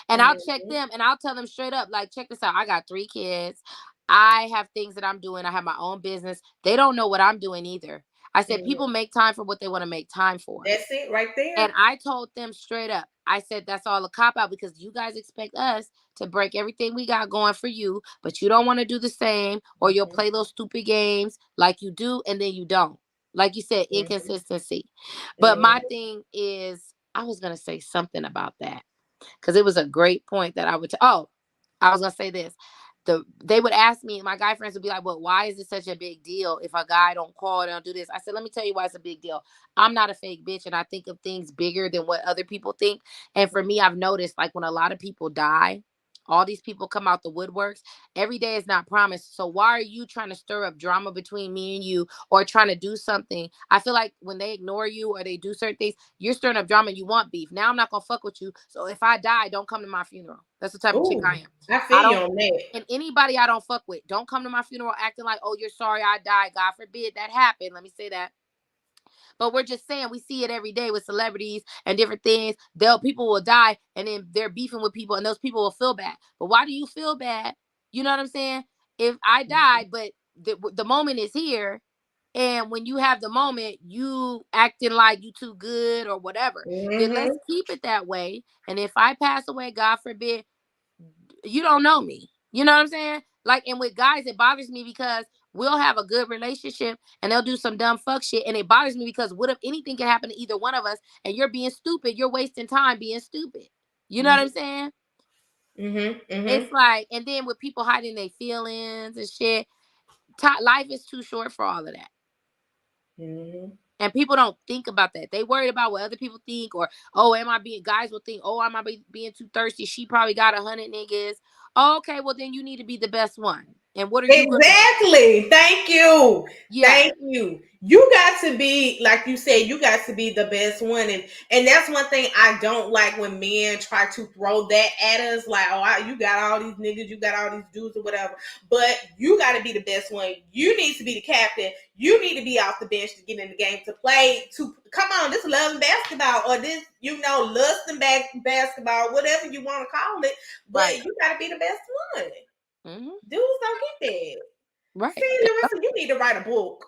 And I'll check Mm-hmm. them, and I'll tell them straight up, like, "Check this out. I got 3 kids. I have things that I'm doing. I have my own business. They don't know what I'm doing either." I said, "People Mm-hmm. make time for what they want to make time for." That's it right And there. I told them straight up, I said, that's all a cop out because you guys expect us to break everything we got going for you, but you don't want to do the same, or you'll Mm-hmm. play those stupid games like you do and then you don't. Like you said, Mm-hmm. inconsistency. But my Mm-hmm. thing is, I was going to say something about that because it was a great point that oh, I was gonna say this. They would ask me, my guy friends would be like, "Well, why is it such a big deal if a guy don't call, don't do this?" I said, "Let me tell you why it's a big deal. I'm not a fake bitch, and I think of things bigger than what other people think. And for me, I've noticed like when a lot of people die, all these people come out the woodworks. Every day is not promised. So why are you trying to stir up drama between me and you, or trying to do something? I feel like when they ignore you or they do certain things, you're stirring up drama and you want beef. Now I'm not gonna fuck with you. So if I die, don't come to my funeral. That's the type of chick I Ooh, am. I I feel you don't on that. and anybody I don't fuck with, don't come to my funeral acting like, oh, you're sorry I died. God forbid that happened. Let me say that. But we're just saying we see it every day with celebrities and different things. People will die and then they're beefing with people and those people will feel bad. But why do you feel bad? You know what I'm saying? If I Mhm. died, but the moment is here, And when you have the moment, you acting like you too good or whatever. Then Mm-hmm. let's keep it that way. And if I pass away, God forbid, you don't know me. You know what I'm saying? Like, and with guys, it bothers me because we'll have a good relationship and they'll do some dumb fuck shit. And it bothers me because what if anything can happen to either one of us and you're being stupid? You're wasting time being stupid. You know what I'm saying? Mm-hmm. It's Mm-hmm. like, and then with people hiding their feelings and shit, life is too short for all of that. Mm-hmm. And people don't think about that. They worried about what other people think, or oh, am I being? Guys will think, oh, am I being too thirsty? She probably got 100 niggas. Oh, okay, well then you need to be the best one. And what are you gonna do? Exactly. Thank you. Yeah, Thank you. You got to be, like you said, you got to be the best one. And that's one thing I don't like when men try to throw that at us. Like, oh, you got all these niggas, you got all these dudes or whatever. But you got to be the best one. You need to be the captain. You need to be off the bench to get in the game to play. To come on, this love and basketball, or this, lust and basketball, whatever you want to call it. But right. you got to be the best one. Mm-hmm. Dudes don't get that. Right. See, Larissa, you need to write a book.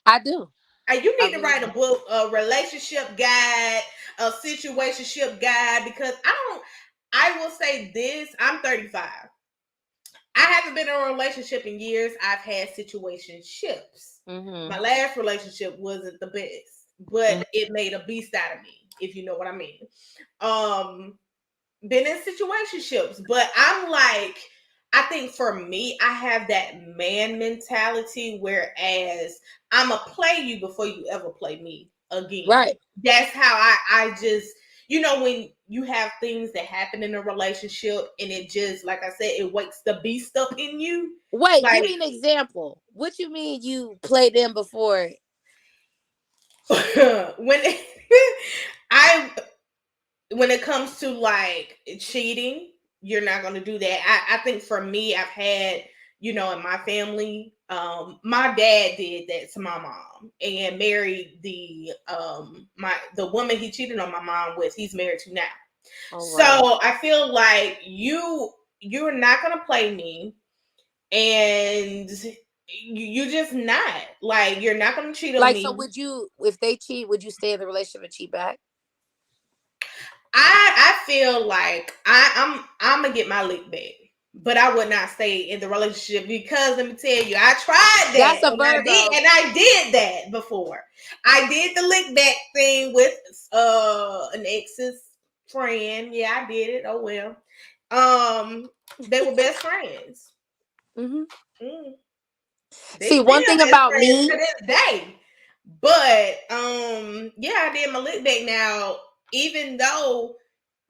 I do. You I need to really write a do. book, a relationship guide, a situationship guide, because I will say this, I'm 35. I haven't been in a relationship in years. I've had situationships. Mm-hmm. My last relationship wasn't the best, but it made a beast out of me, if you know what I mean. Um, been in situationships, but I'm like, I think for me, I have that man mentality, whereas I'ma play you before you ever play me again. Right. That's how I just, when you have things that happen in a relationship and it just, like I said, it wakes the beast up in you. Wait, give Like me an example. What you mean you played them before? when I when it comes to like cheating, you're not going to do that. I think for me, I've had, in my family, my dad did that to my mom and married the woman he cheated on my mom with. He's married to now. All So right. I feel like you're not going to play me, and you just not, like, you're not going to cheat on Like, so me. would you, if they cheat, would you stay in the relationship and cheat back? I feel like I'm gonna get my lick back, but I would not stay in the relationship because let me tell you, I tried that That's a and Virgo. I did that before. I did the lick back thing with an ex's friend. Yeah, I did it. Oh well. They were best friends. Mm-hmm. Mm. They See, one still thing best about friends me, to this day. But yeah, I did my lick back. Now, even though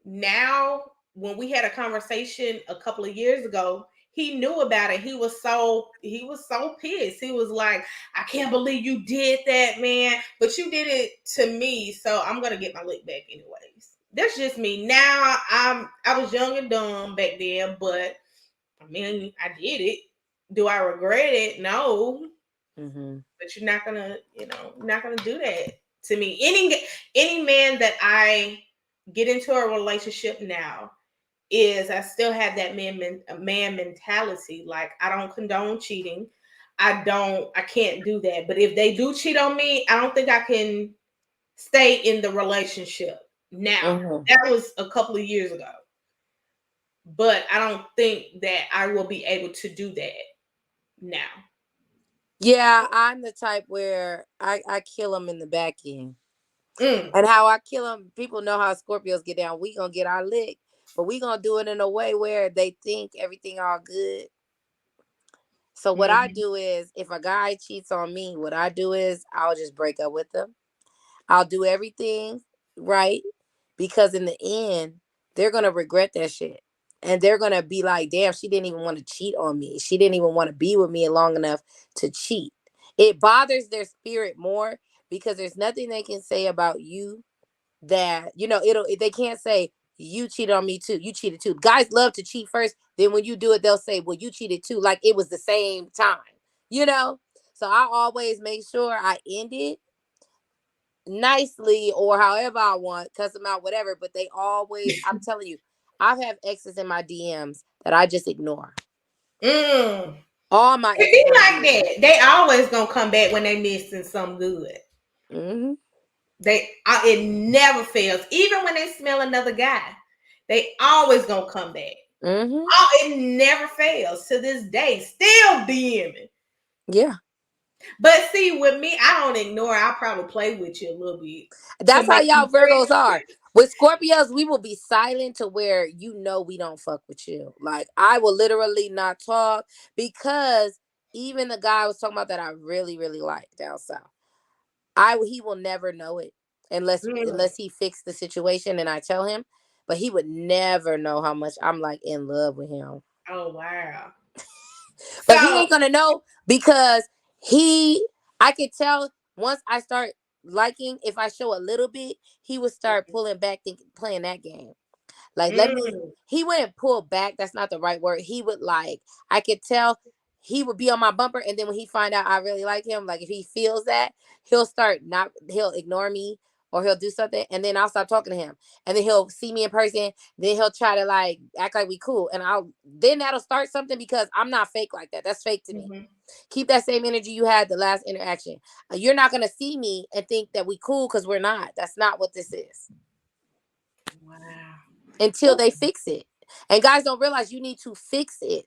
now when we had a conversation a couple of years ago, he knew about it. He was so pissed. He was like, I can't believe you did that, man, but you did it to me, so I'm gonna get my lick back anyways. That's just me. Now I was young and dumb back then, but I mean, I did it. Do I regret it? No. mm-hmm. But you're not gonna do that to me. Any man that I get into a relationship now is I still have that man mentality. Like, I don't condone cheating. I can't do that. But if they do cheat on me, I don't think I can stay in the relationship now. Mm-hmm. That was a couple of years ago. But I don't think that I will be able to do that now. Yeah, I'm the type where I kill them in the back end. Mm. And how I kill them, people know how Scorpios get down. We gonna get our lick, but we gonna do it in a way where they think everything all good. So what I Mm-hmm. do is, if a guy cheats on me, what I do is I'll just break up with them. I'll do everything right, because in the end, they're gonna regret that shit. And they're gonna be like, damn, she didn't even want to cheat on me. She didn't even want to be with me long enough to cheat. It bothers their spirit more because there's nothing they can say about you that, they can't say you cheated on me too. You cheated too. Guys love to cheat first. Then when you do it, they'll say, well, you cheated too. Like it was the same time, you know? So I always make sure I end it nicely or however I want, cuss them out, whatever. But they always, I'm telling you, I've had exes in my DMs that I just ignore. Mm. All my It be Instagram like feed. that. They always gonna come back when they missing some good. Mm-hmm. It never fails. Even when they smell another guy, they always gonna come back. Mm-hmm. Oh, it never fails to this day. Still DMing. Yeah. But see, with me, I don't ignore. I'll probably play with you a little bit to That's how make you y'all Virgos are. With Scorpios, we will be silent to where we don't fuck with you. Like I will literally not talk because even the guy I was talking about that I really, really like down south, he will never know it mm. unless he fixed the situation and I tell him. But he would never know how much I'm like in love with him. Oh wow. But he So ain't gonna know because I could tell once I start liking, if I show a little bit, he would start pulling back, playing that game. Like, mm, he wouldn't pull back. That's not the right word. He would I could tell he would be on my bumper. And then when he find out I really like him, like if he feels that, he'll ignore me or he'll do something. And then I'll stop talking to him. And then he'll see me in person. Then he'll try to act like we cool. And then that'll start something because I'm not fake like that. That's fake to me. mm-hmm. Keep that same energy you had the last interaction. You're not going to see me and think that we cool because we're not. That's not what this is Wow. until they fix it. And guys don't realize you need to fix it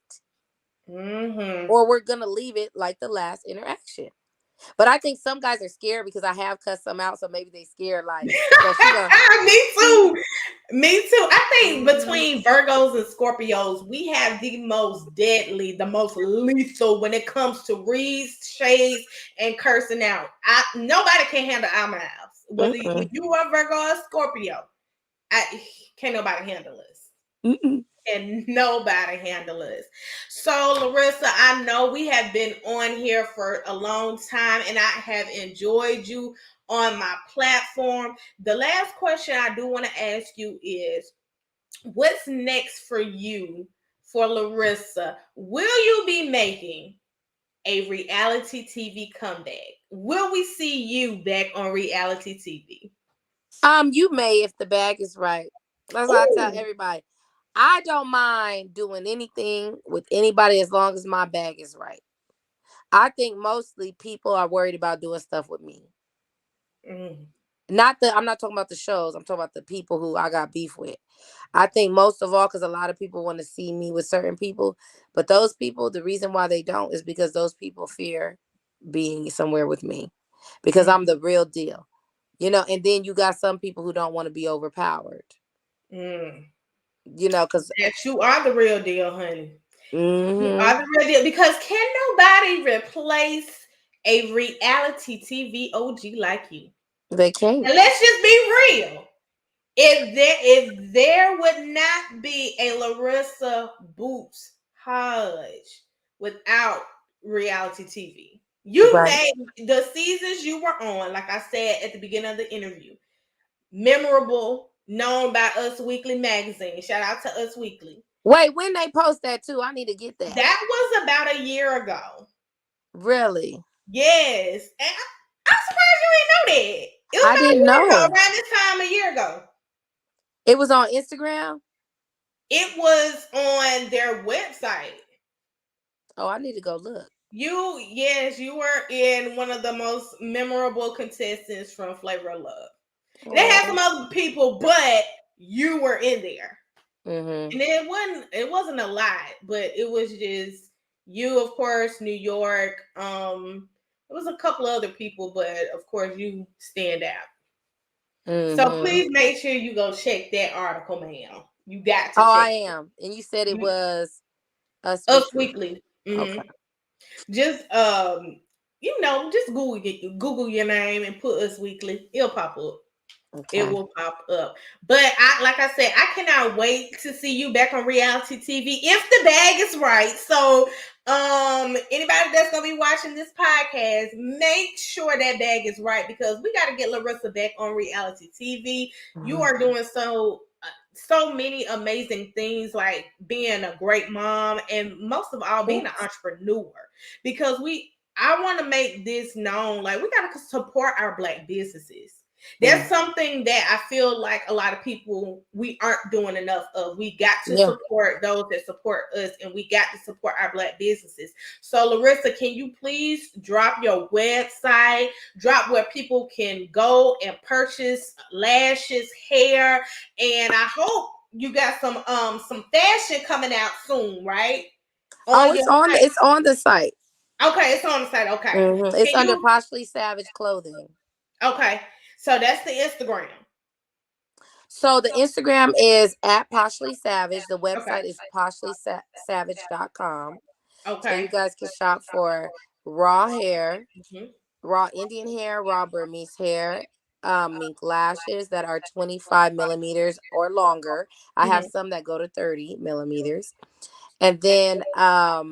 Mm-hmm. or we're going to leave it like the last interaction. But I think some guys are scared because I have cussed some out. So maybe they scared she going to Me see. too. Me too. I think Mm-hmm. between Virgos and Scorpios, we have the most deadly, the most lethal when it comes to reads, shades, and cursing out. Nobody can handle our mouths. Whether Mm-mm. you are Virgo or Scorpio, can't nobody handle us. Mm-mm. And nobody handle us. So, Larissa, I know we have been on here for a long time and I have enjoyed you on my platform. The last question I do want to ask you is what's next for you for Larissa? Will you be making a reality TV comeback? Will we see you back on reality TV? You may if the bag is right. That's what I tell Oh, everybody. I don't mind doing anything with anybody as long as my bag is right. I think mostly people are worried about doing stuff with me. mm, I'm not talking about the shows. I'm talking about the people who I got beef with. I think most of all, because a lot of people want to see me with certain people, but those people, the reason why they don't is because those people fear being somewhere with me because mm, I'm the real deal, and then you got some people who don't want to be overpowered, mm. because Yes, you are the real deal, honey. You mm-hmm, are the real deal because can nobody replace a reality TV OG like you? they can't. And let's just be real. If there would not be a Larissa Bootz Hodge without reality TV. You Right. named the seasons you were on, like I said at the beginning of the interview, memorable, known by Us Weekly magazine. Shout out to Us Weekly. Wait, when they post that too, I need to get that. That was about a year ago. Really? Yes. And I'm surprised you didn't know that. It was I about a didn't year ago, know. around this time a year ago. It was on Instagram. It was on their website. Oh, I need to go look. Yes, you were in one of the most memorable contestants from Flavor of Love. They had some Oh. other people, but you were in there. Mm-hmm. And it wasn't a lot, but it was just you, of course, New York. It was a couple other people, but of course you stand out. So Mm-hmm. please make sure you go check that article, ma'am. You got to Oh, check I it. am. And you said it You, was Us Us Weekly. Weekly. Okay. Just just Google your name and put Us Weekly. It'll pop up. It Okay. will pop up. But like I said, I cannot wait to see you back on reality TV if the bag is right. So anybody that's gonna be watching this podcast, make sure that bag is right because we got to get Larissa back on reality TV. You Mhm. are doing so many amazing things, like being a great mom and most of all being an entrepreneur, because I want to make this known, like we got to support our Black businesses. There's something that I feel like a lot of people, we aren't doing enough of. We got to Yeah. support those that support us, and we got to support our Black businesses. So Larissa, can you please drop your website, drop where people can go and purchase lashes, hair, and I hope you got some fashion coming out soon, right? Oh, On your it's on the site. Okay, it's on the site. Okay. It's Can under you Poshly Savage Clothing. okay. So that's the Instagram. So the Instagram is at Poshly Savage. The Okay. website is poshlysavage.com. So Okay. you guys can shop for raw hair, Mhm. raw Indian hair, raw Burmese hair, mink lashes that are 25 millimeters or longer. I have Mhm. some that go to 30 millimeters. And then I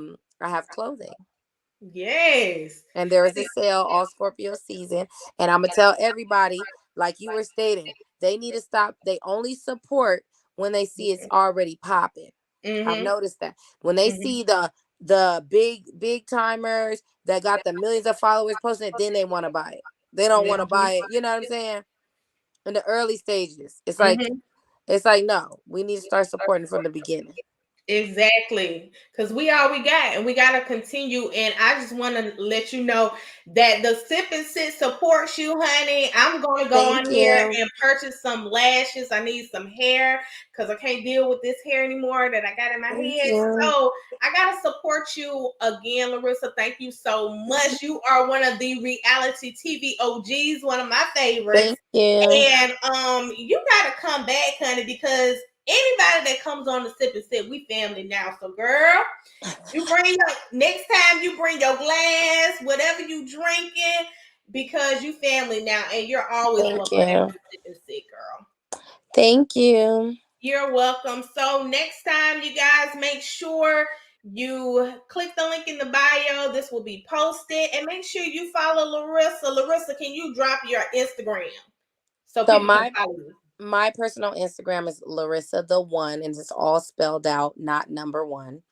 have clothing. Yes. And there is a sale all Scorpio season. And I'm gonna tell everybody, like you were stating, they need to stop. They only support when they see it's already popping. I've Mhm. noticed that when they Mhm. see the big timers that got the millions of followers posting it, then they want to buy it. They don't want to buy it. You know what I'm saying? In the early stages, Mhm. it's like no, we need to start supporting from the beginning. Exactly. Because we all we got, and we got to continue. And I just want to let you know that the Sip and Sit supports you, honey. I'm going to go Thank on here you. and purchase some lashes. I need some hair because I can't deal with this hair anymore that I got in my Thank head. you. So I got to support you again, Larissa. Thank you so much. You are one of the reality TV OGs, one of my favorites. Thank you. And you gotta come back, honey, because anybody that comes on the Sip and Sit, we family now. So, girl, you bring your next time you bring your glass, whatever you drinking, because you family now, and you're always Thank welcome back you. to the Sip and Sit, girl. Thank you. You're welcome. So next time, you guys make sure you click the link in the bio. This will be posted, and make sure you follow Larissa. Larissa, can you drop your Instagram so So people can follow you? my personal Instagram is Larissa the one, and it's all spelled out, not number one.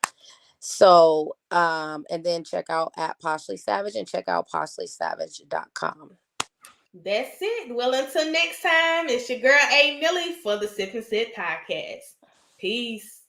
So and then check out at Poshly Savage and check out poshlysavage.com. That's it. Well, until next time, it's your girl A Milli for the Sip and Sit podcast. Peace.